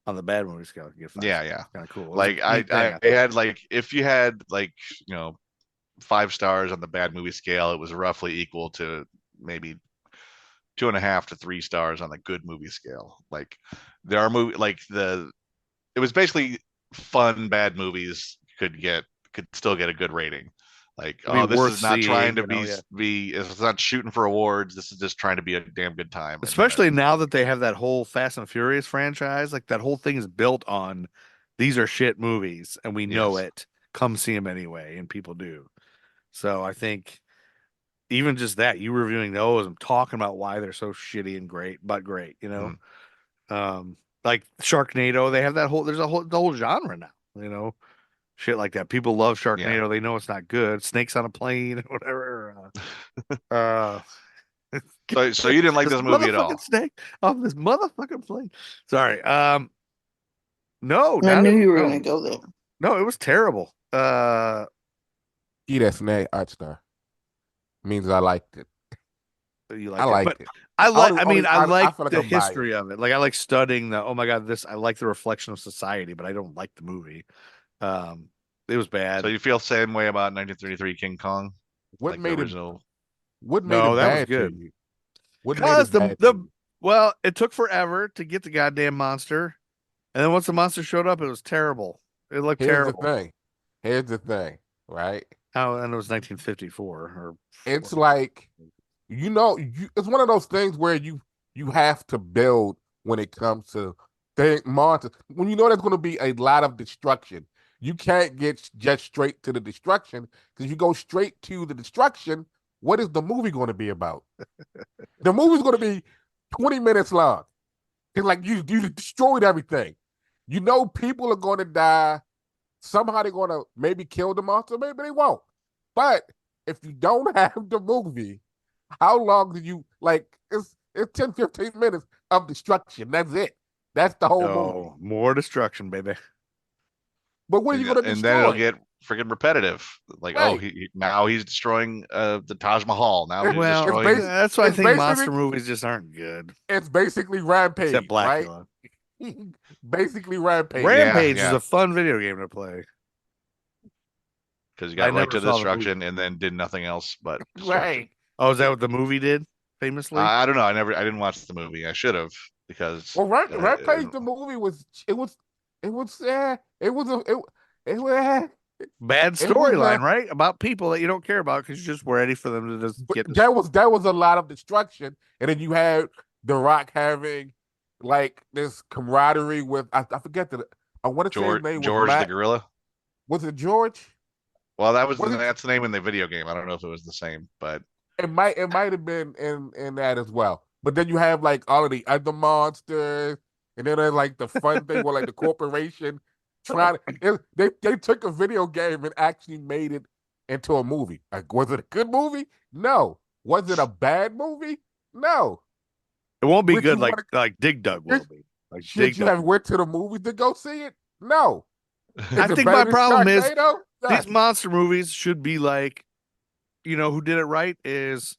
on the bad movie scale, it could get 5 Yeah, stars. yeah. Kind of cool. Like I had like if you had like 5 stars on the bad movie scale, it was roughly equal to maybe 2.5 to 3 stars on the good movie scale. Like there are it was basically fun bad movies could still get a good rating. Like, It'd be this worth is not trying to seeing, it's not shooting for awards. This is just trying to be a damn good time. Especially now that they have that whole Fast and Furious franchise, like that whole thing is built on these are shit movies and we know Yes. it. Come see them anyway, and people do. So I think even just that, you reviewing those and talking about why they're so shitty and great, but great, Mhm. like Sharknado. They have that whole the whole genre now. Shit like that. People love Sharknado. Yeah. They know it's not good. Snakes on a plane, whatever. Uh, So you didn't like this this movie at motherfucking all? snake off this motherfucking plane. Sorry. No, I not knew at, you were no, gonna go there. no. It was terrible. Eat that snake, Archstar. Means I liked it. You I liked it, but liked it. I like. I Only, mean, I I like feel like the I'm biased. history of it. Like I like studying the. Oh my god, this. I like the reflection of society, but I don't like the movie. Um, it was So bad. you feel the same way about 1933 King Kong, What like the made it? original? What made No, it that was bad to good. you? What made Cause it bad to you? well, it took forever to get the goddamn monster, and then once the monster showed up, it was terrible. It looked Here's the terrible. thing. Here's the thing, right? Oh, and it was 1954 or It's like it's one of those things where you have to build when it comes to monsters. When you know there's going to be a lot of destruction, you can't get just straight to the destruction because you go straight to the destruction. What is the movie going to be about? The movie's going to be 20 minutes long. It's like you destroyed everything. You know people are going to die. Somehow they're going to maybe kill the monster, maybe they won't. But if you don't have the movie, how long do you like? It's 10, 15 minutes of destruction. That's it. That's the whole movie. oh, more destruction, baby. But what are you going to And then it'll destroy? get freaking repetitive. Like, oh, Right. now he's destroying the Taj Mahal. Now he's Well, destroying. that's why I it's think monster basically movies just aren't good, it's basically except Rampage, right? Blackula. Basically Rampage. Yeah, Rampage is yeah. a fun video game to play. Because you I got right never to saw the destruction and then did nothing else but destruction. Right. Oh, is that what the movie did famously? I don't know. I didn't watch the movie. I should have because Well, Rampage the movie was it was it was it was a it was Bad it was storyline, right? About people that you don't care about because you're just ready for them to just but get. that was a lot of destruction, and then you had The Rock having like this camaraderie with I forget that I want to say his name was George the Matt. gorilla. Was it George? Well, Was it? that's the name in the video game. I don't know if it was the same, but It might have been in that as well. But then you have like all of the other monsters, and then there's like the fun thing where like the corporation trying to they took a video game and actually made it into a movie. Like, was it a good movie? No. Was it a bad movie? No. It won't be Would good you like wanna- like Dig Dug will be. Like Should Dig you Dug. have went to the movies to go see it? No. Is I it think better my than problem is Sharknado? Yes. these monster movies should be like, who did it right is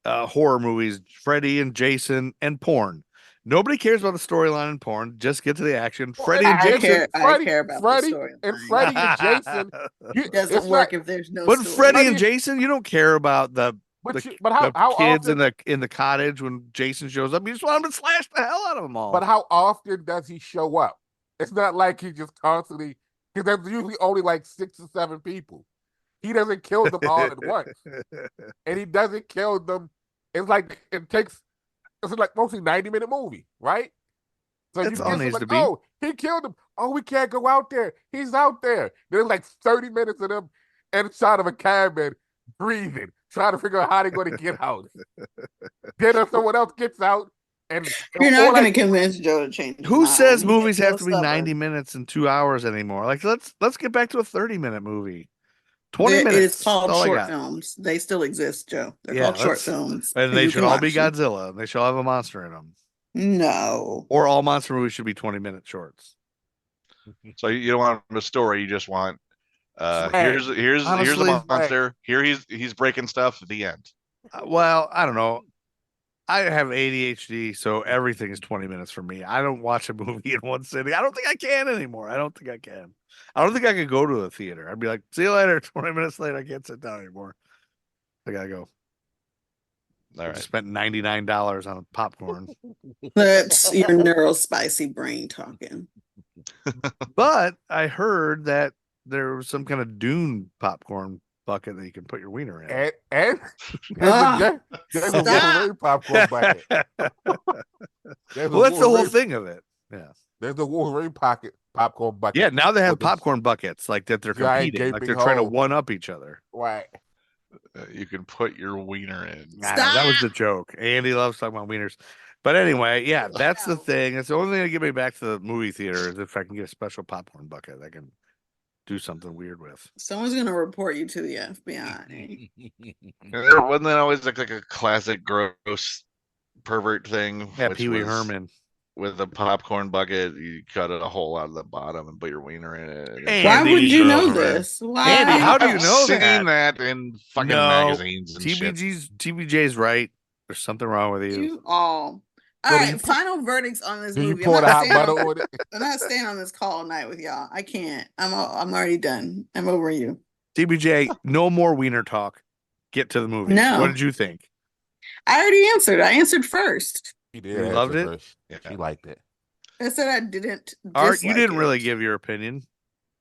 horror movies, Freddy and Jason and porn. Nobody cares about the storyline in porn. Just get to the action. Well, Freddy and Jason. I care about the Freddie and Jason. It doesn't It's work not, if there's no But story. Freddy and Jason, you don't care about the but the how kids often? in the cottage when Jason shows up. You just want him to slash the hell out of them all. But how often does he show up? It's not like he just constantly because there's usually only like 6 or 7 people. He doesn't kill them all at once, and he doesn't kill them. It's like it's like mostly 90-minute movie, right? So That's you all get it needs like, to be. oh, he killed him. Oh, we can't go out there. He's out there. There's like 30 minutes of them inside of a cabin breathing, trying to figure out how they're going to get out. Then someone else gets out, and You're not or going to like, convince Joe to change his Who mind. says He movies gets have so to be 90 stubborn. minutes and 2 hours anymore? Like let's get back to a 30-minute movie. 20 It minutes. is called That's all I short got. films. They still exist, Joe. They're Yeah, called short films. and they You should can all be watch them. Godzilla. And they should all have a monster in them. No. Or all monster movies should be 20-minute shorts. so you don't want a story. You just want here's Honestly, a monster. Here he's breaking stuff. At the end. Well, I don't know. I have ADHD, so everything is 20 minutes for me. I don't watch a movie in one sitting. I don't think I can anymore. I don't think I can. I don't think I could go to the theater. I'd be like, see you later. 20 minutes later, I can't sit down anymore. I gotta go. All I right. just spent $99 on popcorn. That's your neurospicy brain talking. But I heard that there was some kind of Dune popcorn bucket that you can put your wiener in. and Ah, there's a stop. Wolverine popcorn bucket. There's a Well, that's the whole Wolverine- thing of it. Yeah. There's a Wolverine popcorn bucket. Yeah, now they have with this popcorn buckets like that they're giant competing, like gaping they're trying to hole. one up each other. Right. You can put your wiener in. Nah, that was the joke. Andy loves talking about wieners. But anyway, yeah, that's the thing. It's the only thing that get me back to the movie theater is if I can get a special popcorn bucket I can do something weird with. Someone's gonna report you to the FBI. Wasn't that always like a classic gross pervert thing? Yeah, which Pee Wee was Herman. with a popcorn bucket, you cut a hole out of the bottom and put your wiener in it. And Why Andy would you know Grover. this? Why? Andy, how do you I've know seen that? that in fucking No, magazines and shit. TBJ's right. There's something wrong with you. You all. All So do right, you final verdicts on this Do you movie. pour the hot butter staying, on it? I'm not staying on this call all night with y'all. I can't. I'm already done. I'm over you. TBJ, no more wiener talk. Get to the movie. No. What did you think? I already answered. I answered first. She You did. loved it? First. Yeah. She liked it. I said I didn't. Art, you dislike didn't it. really give your opinion.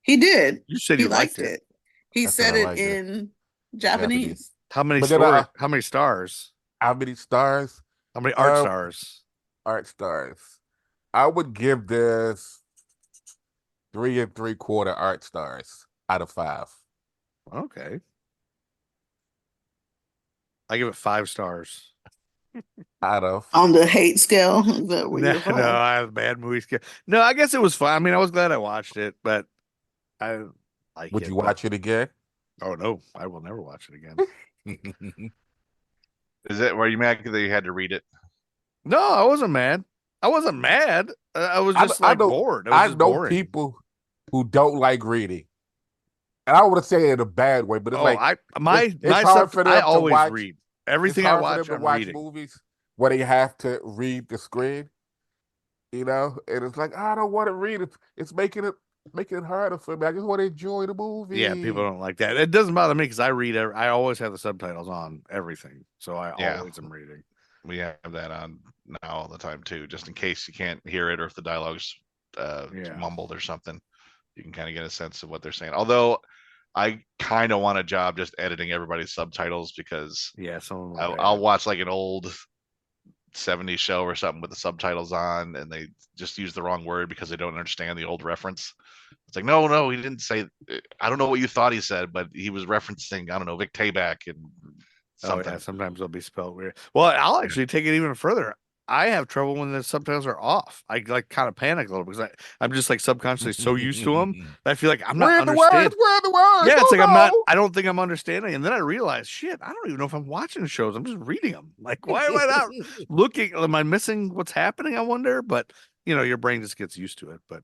He did. You said He you liked it. He I said said I it liked it. in Japanese. How many But then how many stars? How many stars? How many art stars? Art stars. I would give this 3 3/4 art stars out of 5. Okay. I give it 5 stars. Out of On the hate scale. Is that what No, you're from? I have bad movie skill. No, I guess it was fun. I mean, I was glad I watched it, but I like would it. you but- watch it again? Oh no, I will never watch it again. Were you mad that you had to read it? No, I wasn't mad. I wasn't mad. I was just I like know- bored. It was I just know boring. people who don't like reading. And I would say it in a bad way, but it's like it's hard for them I to always watch- read. it's Everything I hard for watch, them to I'm watch reading. movies where they have to read the screen. You know, and it's like I don't want to read it. It's making it harder for me. I just want to enjoy the movie. Yeah, people don't like that. It doesn't bother me because I read. I always have the subtitles on everything, so I always am reading. We have that on now all the time too, just in case you can't hear it or if the dialogue's mumbled or something. You can kind of get a sense of what they're saying. Although I kind of want a job just editing everybody's subtitles because I'll watch like an old 70s show or something with the subtitles on and they just use the wrong word because they don't understand the old reference. It's like, no, he didn't say, I don't know what you thought he said, but he was referencing, I don't know, Vic Tayback and something. Oh, yeah, sometimes they'll be spelled weird. Well, I'll actually take it even further. I have trouble when the subtitles are off. I like kind of panic a little because I'm just like subconsciously so used to them that I feel like I'm not understanding. Where are the words? Yeah, it's like no. I'm not. I don't think I'm understanding, and then I realize, shit, I don't even know if I'm watching shows. I'm just reading them. Like, why am I not looking? Am I missing what's happening? I wonder. But you know, your brain just gets used to it. But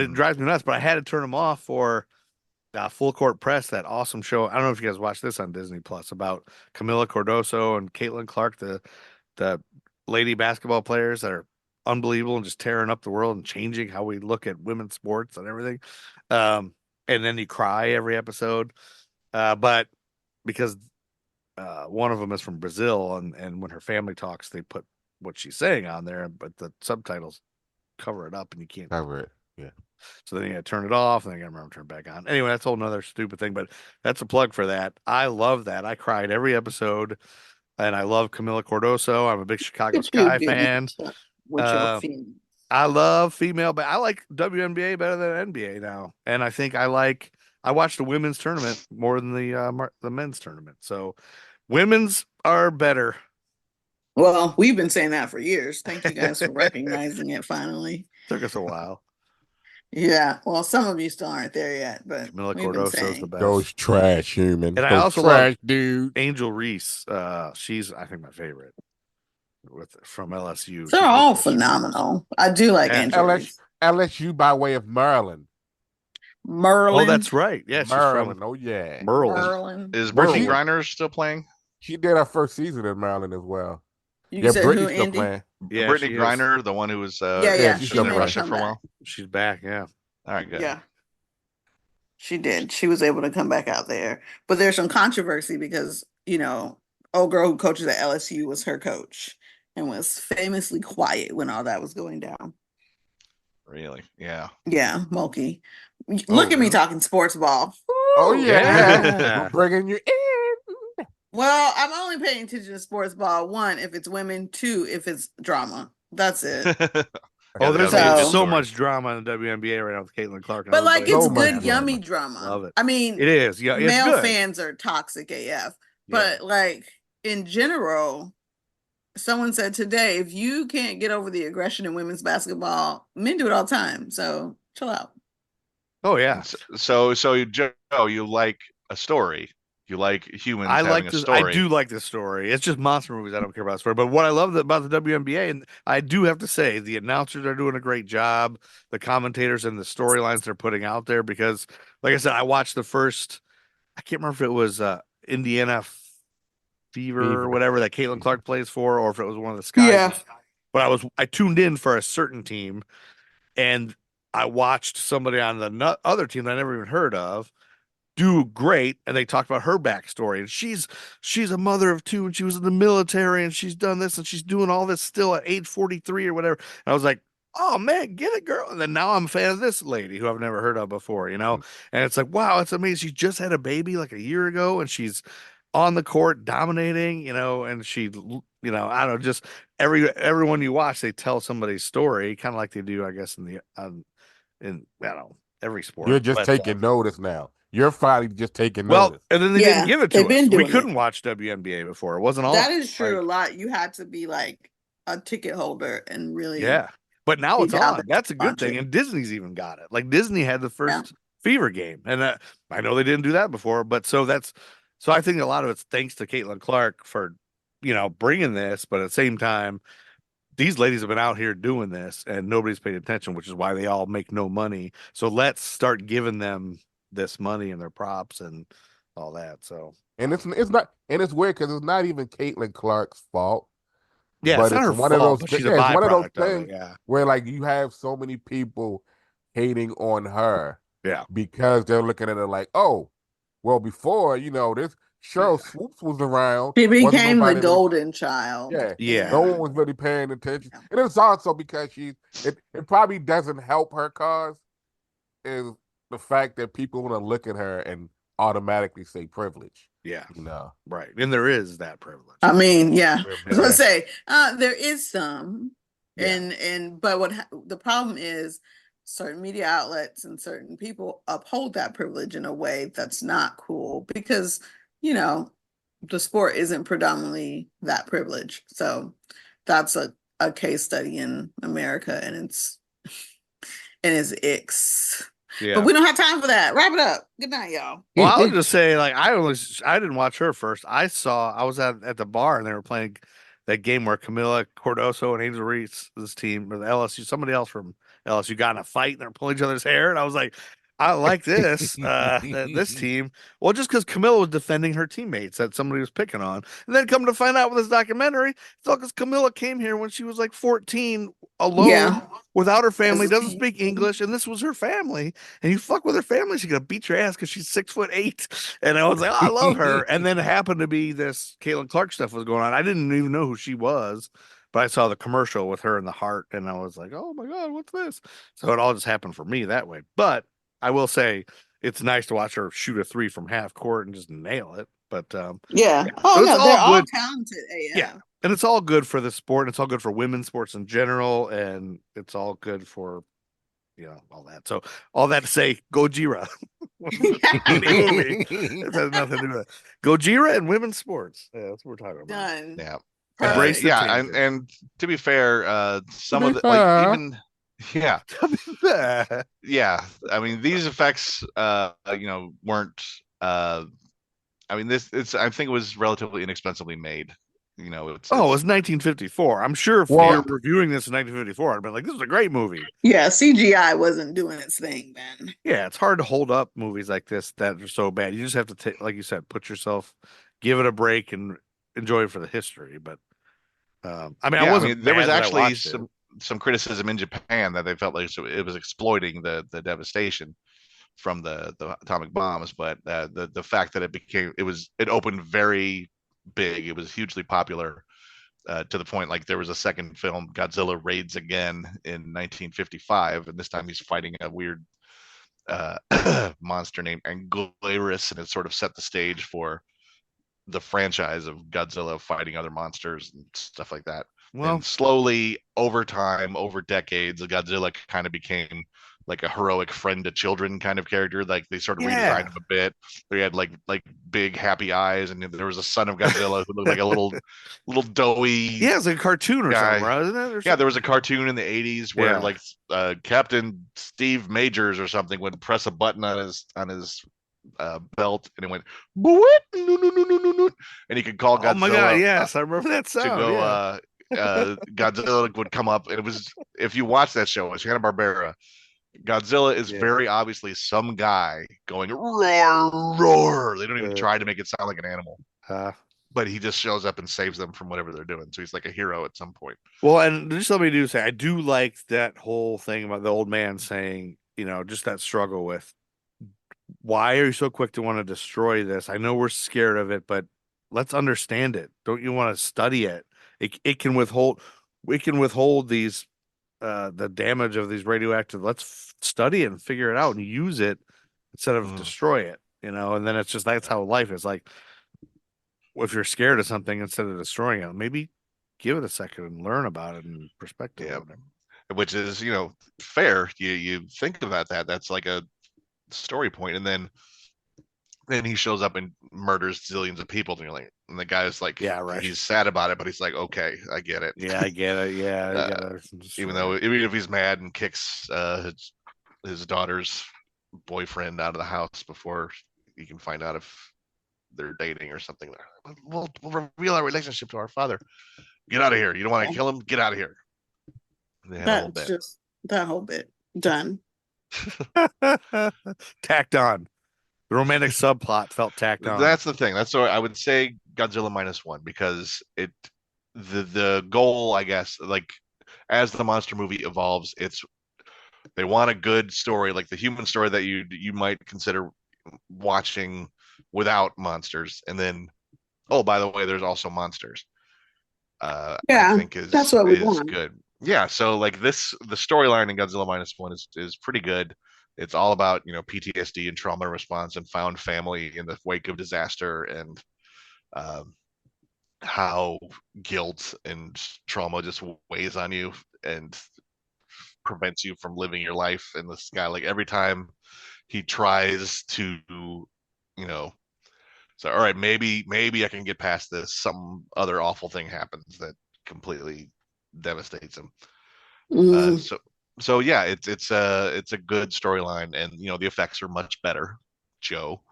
it drives me nuts. But I had to turn them off for Full Court Press, that awesome show. I don't know if you guys watched this on Disney Plus about Camila Cardoso and Caitlin Clark, the lady basketball players that are unbelievable and just tearing up the world and changing how we look at women's sports and everything. And then you cry every episode. But because one of them is from Brazil and when her family talks, they put what she's saying on there, but the subtitles cover it up and you can't cover it. Yeah. So then you gotta turn it off, and then I gotta remember to turn it back on. Anyway, that's a whole nother stupid thing, but that's a plug for that. I love that. I cried every episode, and I love Camila Cardoso. I'm a big Chicago Sky fan. I love female, but I like WNBA better than NBA now, and I think I watch the women's tournament more than the men's tournament. So women's are better. Well, we've been saying that for years. Thank you guys for recognizing it finally. Took us a while. Yeah, well, some of you still aren't there yet, but Camila Cardoso's the best. Those trash humans. And I Those also trash love dude. Angel Reese. She's I think my favorite from LSU. They're all phenomenal. I do like Angel Reese. LSU by way of Maryland. Merlin. Oh, that's right. Yeah, she's Maryland. from Oh yeah. Merlin. Is Merlin. Brittany Griner still playing? She did her first season in Maryland as well. You said who, Brittany's still Andy? playing. Yeah, Brittany she is. Griner, the one who was Yeah, she's she was in still Russia playing. for a while. She's back. Yeah. All right, good. Yeah. She did. She was able to come back out there. But there's some controversy because, old girl who coaches at LSU was her coach and was famously quiet when all that was going down. Really? Yeah. Yeah, Mulkey. Look at me talking sports ball. Oh yeah. Yeah. We're bringing you in. Well, I'm only paying attention to sports ball. 1, if it's women. 2, if it's drama. That's it. Oh, there's So- so much drama in the WNBA right now with Caitlin Clark. and But like everybody. it's So much good, yummy drama. drama. Love it. I mean, It is. Yeah, it's male good. fans are toxic AF. But like in general, someone said today, if you can't get over the aggression in women's basketball, men do it all the time. So chill out. Oh yeah. So Joe, you like a story. You like humans I having like a this. I story. do like this story. It's just monster movies. I don't care about the story. But what I love about the WNBA, and I do have to say, the announcers are doing a great job. The commentators and the storylines they're putting out there. Because, like I said, I watched the first. I can't remember if it was Indiana Fever or Fever. whatever that Caitlin Clark plays for, or if it was one of the Skies. Yeah. But I tuned in for a certain team, and I watched somebody on the other team that I never even heard of do great, and they talked about her backstory, and she's a mother of two, and she was in the military, and she's done this, and she's doing all this still at age 43 or whatever. And I was like, oh man, get it, girl. And then now I'm a fan of this lady who I've never heard of before, you know. And it's like, wow, it's amazing. She just had a baby like a year ago, and she's on the court dominating, you know. And she, you know, I don't know, just everyone you watch, they tell somebody's story, kind of like they do, I guess, in I don't know, every sport. You're just But taking notice now. You're finally just taking well, notice. and then they didn't give it to they've us. been We doing couldn't it. watch WNBA before. It wasn't on. That is true. Like, A lot. You had to be like a ticket holder and really. yeah. But now be it's down on. there That's a good watching. thing. And Disney's even got it. Like Disney had the first Fever game, and I know they didn't do that before. But so I think a lot of it's thanks to Caitlin Clark for, you know, bringing this. But at the same time, these ladies have been out here doing this, and nobody's paid attention, which is why they all make no money. So let's start giving them this money and their props and all that. So And it's not, and it's weird because it's not even Caitlin Clark's fault. yeah, But it's not her one of fault, those but she's a yeah, it's one of those byproduct of it. things Yeah. where like you have so many people hating on her Yeah. because they're looking at it like, oh, well, before, you know, this Cheryl Swoops was around. She wasn't became the nobody really- golden child. Yeah. Yeah. No one was really paying attention. And it's also because it probably doesn't help her cause is the fact that people want to look at her and automatically say privilege. Yeah. You know. Right. And there is that privilege. I mean, yeah. I was gonna Yeah. say, there is some, Yeah. but the problem is certain media outlets and certain people uphold that privilege in a way that's not cool because, you know, the sport isn't predominantly that privilege. So that's a case study in America and it's icks. Yeah. But we don't have time for that. Wrap it up. Good night, y'all. Well, I'll just say, like, I didn't watch her first. I was at the bar and they were playing that game where Camila Cordoso and Angel Reese's team or the LSU, somebody else from LSU got in a fight and they're pulling each other's hair. And I was like, I like this, this team. Well, just because Camilla was defending her teammates that somebody was picking on. And then come to find out with this documentary, it's all because Camilla came here when she was like 14 alone without her family, doesn't speak English, and this was her family. And you fuck with her family, she's gonna beat your ass because she's 6'8". And I was like, oh, I love her. And then it happened to be this Caitlin Clark stuff was going on. I didn't even know who she was, but I saw the commercial with her in the heart, and I was like, oh my God, what's this? So it all just happened for me that way. But I will say it's nice to watch her shoot a three from half court and just nail it. But yeah. Oh So no, they're all talented. Yeah. And it's all good for the sport, and it's all good for women's sports in general, and it's all good for, you know, all that. So all that to say, Gojira. It has nothing to do with it. Gojira and women's sports. Yeah, that's what we're talking about. Done. Yeah. Embrace the yeah, tangent. and to be fair, some of the like even yeah, I mean these effects you know weren't I mean I think it was relatively inexpensively made. You know, it was 1954. I'm sure if you're reviewing this in 1954, I'd be like, this is a great movie. Yeah, CGI wasn't doing its thing then. Yeah, it's hard to hold up movies like this that are so bad. You just have to take, like you said, give it a break and enjoy it for the history. But I mean, I mean, there was actually some criticism in Japan that they felt like it was exploiting the devastation from the atomic bombs, but the fact that it opened very big, it was hugely popular to the point like there was a second film, Godzilla Raids Again, in 1955, and this time he's fighting a weird monster named Angularis, and it sort of set the stage for the franchise of Godzilla fighting other monsters and stuff like that. Well, and slowly over time, over decades, Godzilla kind of became like a heroic friend to children kind of character. Like they sort of Yeah. redesigned him a bit. He had like big happy eyes, and there was a son of Godzilla who looked like a little doughy Yeah, it's like a cartoon or something, guy. right? Isn't it? Or Yeah, something? there was a cartoon in the 80s where Yeah. like Captain Steve Majors or something would press a button on his belt, and it went "Boop," no, no, no, no, no, no, and he could call Oh my God, Godzilla yes, I remember that to sound. go. Yeah. Godzilla would come up, and it was, if you watch that show, it's Hanna-Barbera. Godzilla is Yeah. very obviously some guy going roar, roar. They don't even Uh, try to make it sound like an animal, uh, but he just shows up and saves them from whatever they're doing. So he's like a hero at some point. well, and just let me do say, I do like that whole thing about the old man saying, just that struggle with why are you so quick to want to destroy this? I know we're scared of it, but let's understand it. Don't you want to study it? It can withhold these the damage of these radioactive. Let's study it and figure it out and use it instead of destroy it, and then it's just that's how life is. Like if you're scared of something, instead of destroying it, maybe give it a second and learn about it and perspective. Yeah, which is fair. You think about that. That's like a story point, and then he shows up and murders zillions of people, and you're like, and the guy's like, yeah, right. He's sad about it, but he's like, okay, I get it. Yeah, I get it. Yeah, even if he's mad and kicks his daughter's boyfriend out of the house before he can find out if they're dating or something. We'll reveal our relationship to our father. Get out of here. You don't want to kill him? Get out of here. That's just that whole bit done. Tacked on. The romantic subplot felt tacked on. That's the thing. That's why I would say Godzilla -1, because the goal, I guess, like as the monster movie evolves, they want a good story, like the human story that you might consider watching without monsters, and then, oh, by the way, there's also monsters. Yeah, I think that's what we want. Good. Yeah, so like the storyline in Godzilla -1 is pretty good. It's all about PTSD and trauma response and found family in the wake of disaster, and how guilt and trauma just weighs on you and prevents you from living your life. And this guy, like every time he tries to, so all right, maybe I can get past this, some other awful thing happens that completely devastates him. So yeah, it's a good storyline, and the effects are much better, Joe.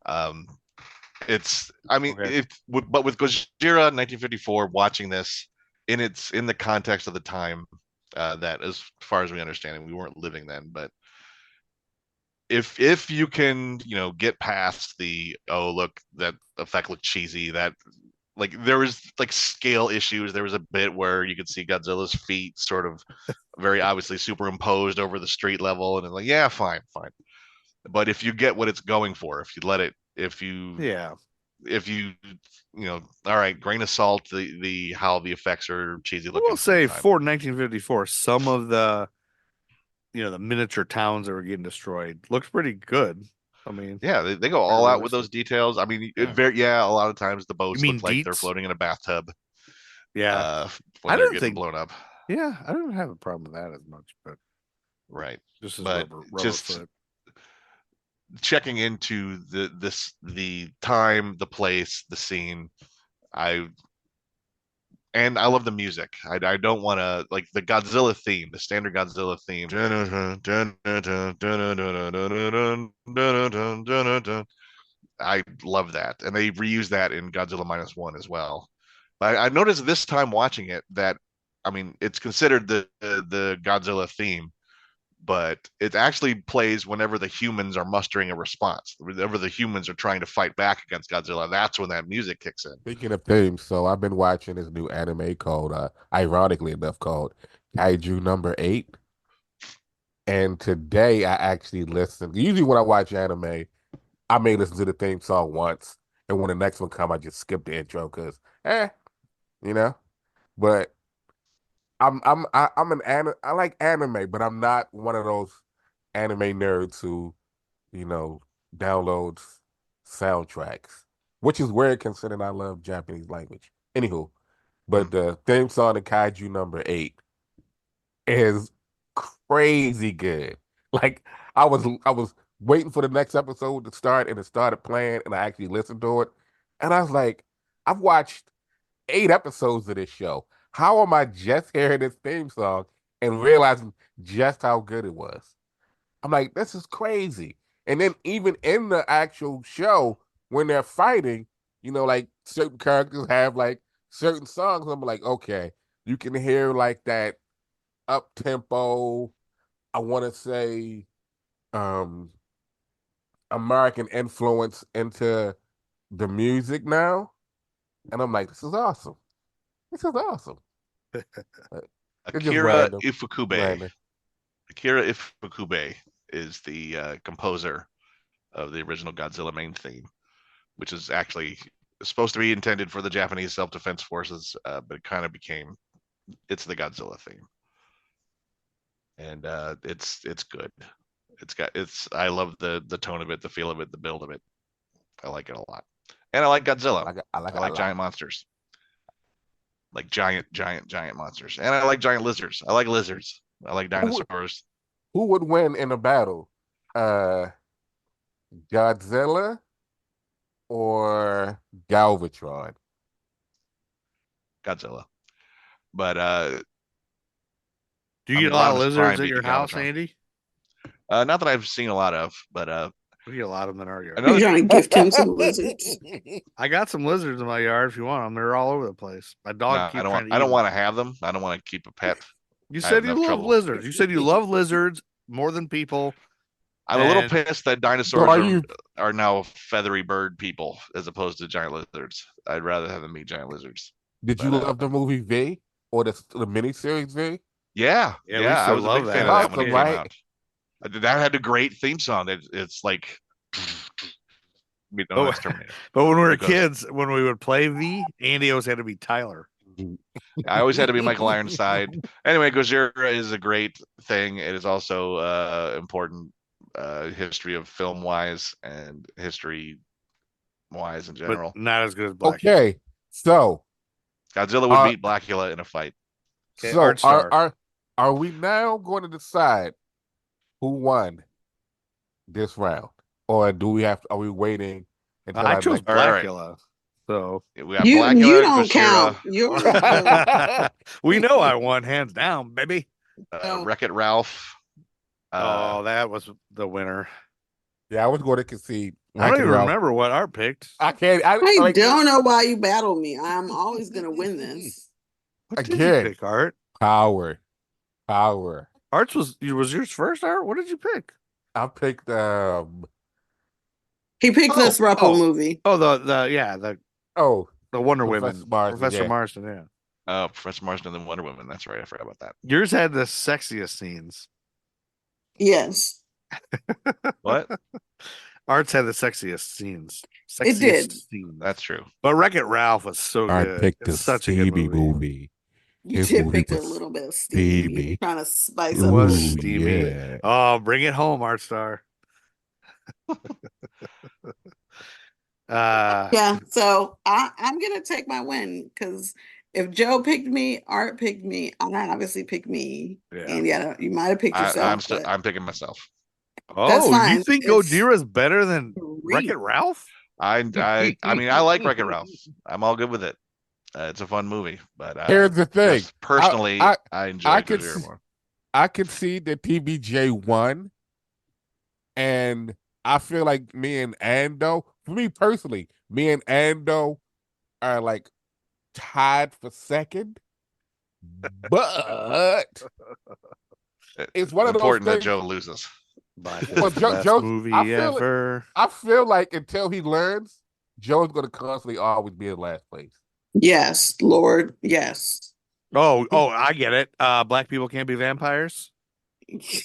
But with Gojira 1954, watching this in the context of the time, that as far as we understand it, we weren't living then, but if you can get past the, oh look, that effect looked cheesy, that like there was like scale issues. There was a bit where you could see Godzilla's feet sort of very obviously superimposed over the street level, and it's like, yeah, fine. But if you get what it's going for, if you let it, if you all right, grain of salt, the how the effects are cheesy looking. I will say for 1954, some of the the miniature towns that were getting destroyed looked pretty good. I mean, yeah, they go all out with those details. I mean, a lot of times the boats look like they're floating in a bathtub. Yeah, when they're getting blown up. Yeah, I don't have a problem with that as much, but right. Just as but rubber just foot. Checking into the time, the place, the scene. I love the music. I don't want to, like, the Godzilla theme, the standard Godzilla theme. I love that, and they reuse that in Godzilla -1 as well. But I noticed this time watching it that, I mean, it's considered the Godzilla theme, but it actually plays whenever the humans are mustering a response. Whenever the humans are trying to fight back against Godzilla, that's when that music kicks in. Speaking of themes, so I've been watching this new anime called, ironically enough, called Kaiju #8. And today I actually listened. Usually when I watch anime, I may listen to the theme song once, and when the next one comes, I just skip the intro because, But I like anime, but I'm not one of those anime nerds who, downloads soundtracks, which is weird considering I love Japanese language. Anywho, but the theme song to Kaiju #8 is crazy good. Like I was waiting for the next episode to start, and it started playing, and I actually listened to it, and I was like, I've watched 8 episodes of this show. How am I just hearing this theme song and realizing just how good it was? I'm like, this is crazy. And then even in the actual show, when they're fighting, like certain characters have like certain songs. I'm like, okay, you can hear like that up tempo. I want to say um American influence into the music now. And I'm like, this is awesome. This is awesome. It's just Akira random. Ifukube. Random. Akira Ifukube is the composer of the original Godzilla main theme, which is actually supposed to be intended for the Japanese self-defense forces, but it kind of it's the Godzilla theme, and it's good. I love the tone of it, the feel of it, the build of it. I like it a lot, and I like Godzilla. I like I it a like lot. giant monsters, like giant monsters, and I like giant lizards. I like lizards. I like dinosaurs. Who would win in a battle? Godzilla or Galvatron? Godzilla, but Do you I'm get a lot of Rodimus lizards Prime at beat your the house, Galvatron. Andy? Not that I've seen a lot of, but We get a lot of them in our yard. another You're trying to gift him some lizards. I got some lizards in my yard if you want them. They're all over the place. My dog no, keeps I don't trying want. to I eat don't them. want to have them. I don't want to keep a pet. You I have said you enough love trouble. lizards. You said you love lizards more than people. I'm a little And- pissed that So dinosaurs are now feathery bird people as opposed to giant lizards. I'd rather have them be giant lizards. Did you love the movie V or the miniseries V? Yeah, Yeah, we used I to was a love big fan that. of that when it Awesome, came right? out. That had a great theme song. It's like, Oh, that's Terminator. But when we were Because- kids, when we would play V, Andy always had to be Tyler. I always had to be Michael Ironside. Anyway, Gojira is a great thing. It is also important history of film wise and history wise in general. But not as good as Black. Okay, so Godzilla would beat Blackula in a fight. Okay, so Art Star. are we now going to decide who won this round, or are we waiting until I our chose next Black- Blackula. So We got You Blackula, don't Gojira, count. You're the, we know I won hands down, baby. No. Wreck-It Ralph. Oh, that was the winner. Yeah, I was going to concede. I don't even Ralph. remember what Art picked. I can't. I I don't know why you battle me. I'm always gonna win this. What did Again. you pick, Art? Power. Art's was yours first, Art? What did you pick? I picked He picked this Ruppel movie. Oh, the Wonder Professor Women. Marsden, Professor yeah. Marsden, yeah. Professor Marsden and Wonder Woman. That's right. I forgot about that. Yours had the sexiest scenes. Yes. What? Art's had the sexiest scenes. It did. Scenes. That's true. But Wreck-It Ralph was so I good. picked It's the such a good Stevie movie. movie. You His did movie pick a was little bit of Stevie. Stevie. Trying to spice It up. was Ooh, Stevie. yeah. Oh, bring it home, Art Star. Yeah, so I'm gonna take my win because if Joe picked me, Art picked me, I obviously picked me. Yeah. And yeah, you might have picked yourself. I'm picking myself. That's Oh, fine. you think It's Gojira's better than three. Wreck-It Ralph? I mean, I like Wreck-It Ralph. I'm all good with it. It's a fun movie, but Here's the thing. just personally, I enjoy I could Gojira s- more. I could see that TBJ won, and I feel like me and Ando, for me personally, me and Ando are like tied for second. But it's one of those Important that things- Joe loses. Black Well, is the Joe- best Joe- movie I feel it- ever. I feel like until he learns, Joe's going to constantly always be in last place. Yes, Lord, yes. Oh, I get it. Black people can't be vampires.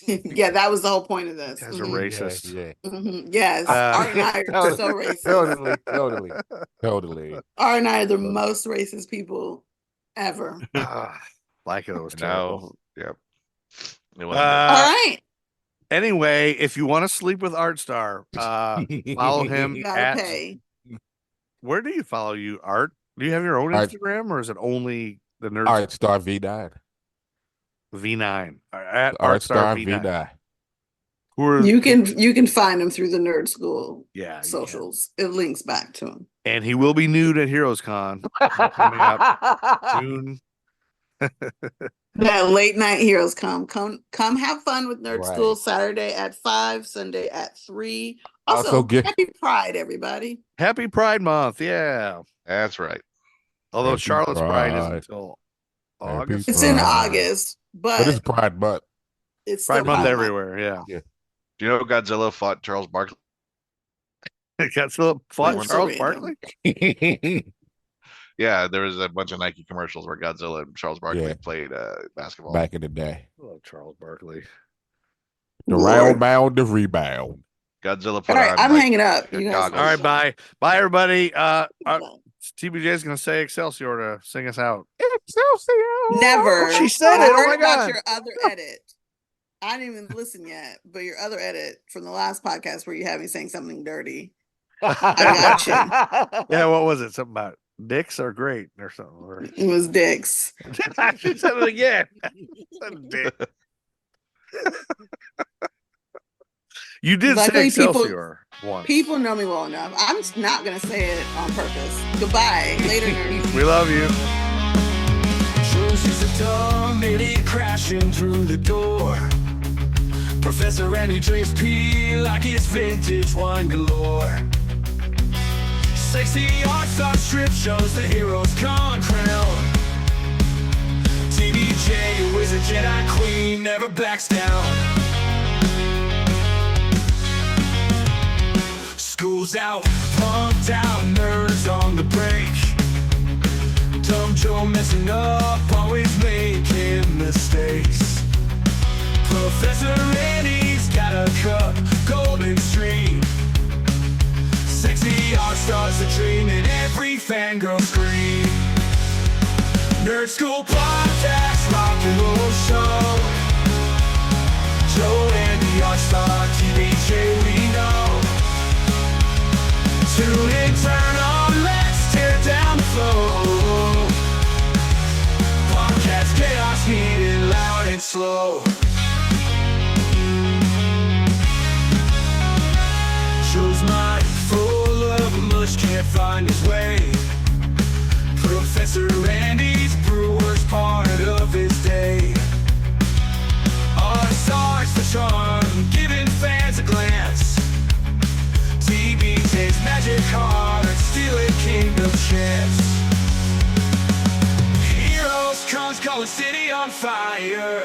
Yeah, that was the whole point of this. You guys are Mhm. racist. Yeah. Mhm. Yes, Uh, Art and I are so racist. Totally. Art and I are the most racist people ever. Black it was And terrible. now, yep. It Uh, wasn't All right, Anyway, if you want to sleep with Art Star, follow him you gotta at. pay. Where do you follow you, Art? Do you have your own Art- Instagram, or is it only the Nerds Art Star V9. V9? At Art Star V9. You can find him through the Nerd School Yeah, socials. It links back to him. and he will be nude at Heroes Con coming up June. That late night Heroes come have fun with Nerd Right. School Saturday at 5, Sunday at 3. Also, happy Pride, everybody. Happy Pride Month, yeah. That's right. Although Happy Charlotte's Pride isn't Pride. until Happy August. It's in Pride. August, But it's Pride Month. it's Pride still Month Pride everywhere, yeah. Do you know Godzilla fought Charles Barkley? Godzilla fought That's Charles so Barkley? Yeah, there was a bunch of Nike commercials where Godzilla and Charles Barkley Yeah. played basketball. Back in the day. I love Charles Barkley. The Lord. round bound, the rebound. Godzilla put All right, on I'm like, hanging up. You guys goggles. All right, bye. Bye, everybody. TBJ is going to say Excelsior to sing us out. Excelsior! Never. She said And it. I Oh heard my about God. your other edit. I didn't even listen yet, but your other edit from the last podcast where you had me saying something dirty. I got you. Yeah, what was it? Something about dicks are great or something. Or... It was dicks. She said it again. Dick. You did Luckily, say Excelsior once. People know me well enough. I'm just not going to say it on purpose. Goodbye. Later, nerds. We love you. Shows use a tongue, nearly crashing through the door. Professor Andy drinks pee like it's vintage wine galore. Sexy art style strip shows the hero's con crown. TBJ, who is a Jedi queen, never backs down. School's out, punked out, nerds on the break. Dumb Joe messing up, always making mistakes. Professor Andy's got a cup, golden stream. Sexy art stars a dream and every fangirl scream. Nerd School podcast, rock and roll show. Joe and the art star, TBJ we know. Tune in, turn on, let's tear down the flow. Podcast chaos, heated, loud and slow. Show's mind full of mush, can't find his way. Professor Andy's brewer's part of his day. Our stars for charm, giving fans a glance. TBJ's magic card, stealing kingdom chance. Heroes comes calling city on fire.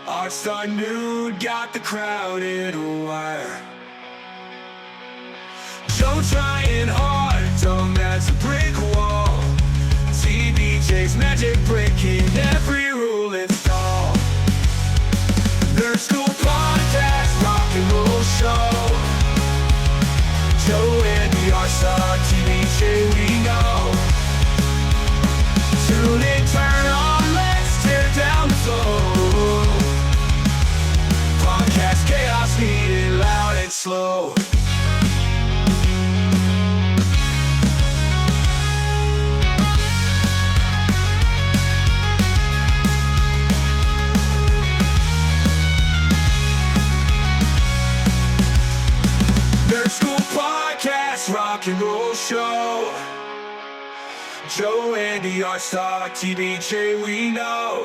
Art star nude got the crowd in a wire. Joe trying hard, dumb as a brick wall. TBJ's magic breaking every rule installed. Nerd School podcast, rock and roll show. Joe and the art star, TBJ we know. Tune in, turn on, let's tear down the flow. Podcast chaos, heated, loud and slow. Nerd School podcast, rock and roll show. Joe and the art star, TBJ we know.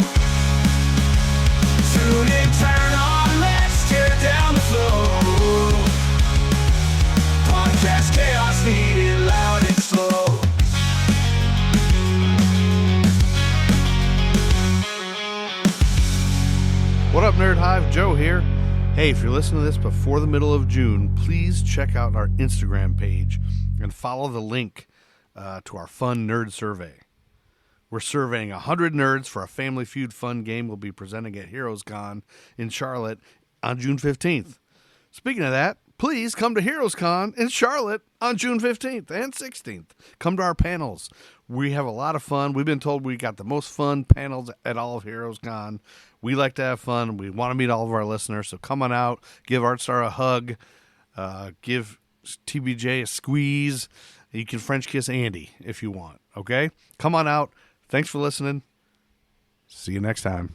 Tune in, turn on, let's tear down the flow. Podcast chaos, needed loud and slow. What up, Nerd Hive? Joe here. Hey, if you're listening to this before the middle of June, please check out our Instagram page and follow the link to our fun nerd survey. We're surveying 100 nerds for a Family Feud fun game we'll be presenting at Heroes Con in Charlotte on June 15th. Speaking of that, please come to Heroes Con in Charlotte on June 15th and 16th. Come to our panels. We have a lot of fun. We've been told we got the most fun panels at all of Heroes Con. We like to have fun. We want to meet all of our listeners. So come on out, give Artstar a hug, give TBJ a squeeze. You can French kiss Andy if you want. Okay? Come on out. Thanks for listening. See you next time.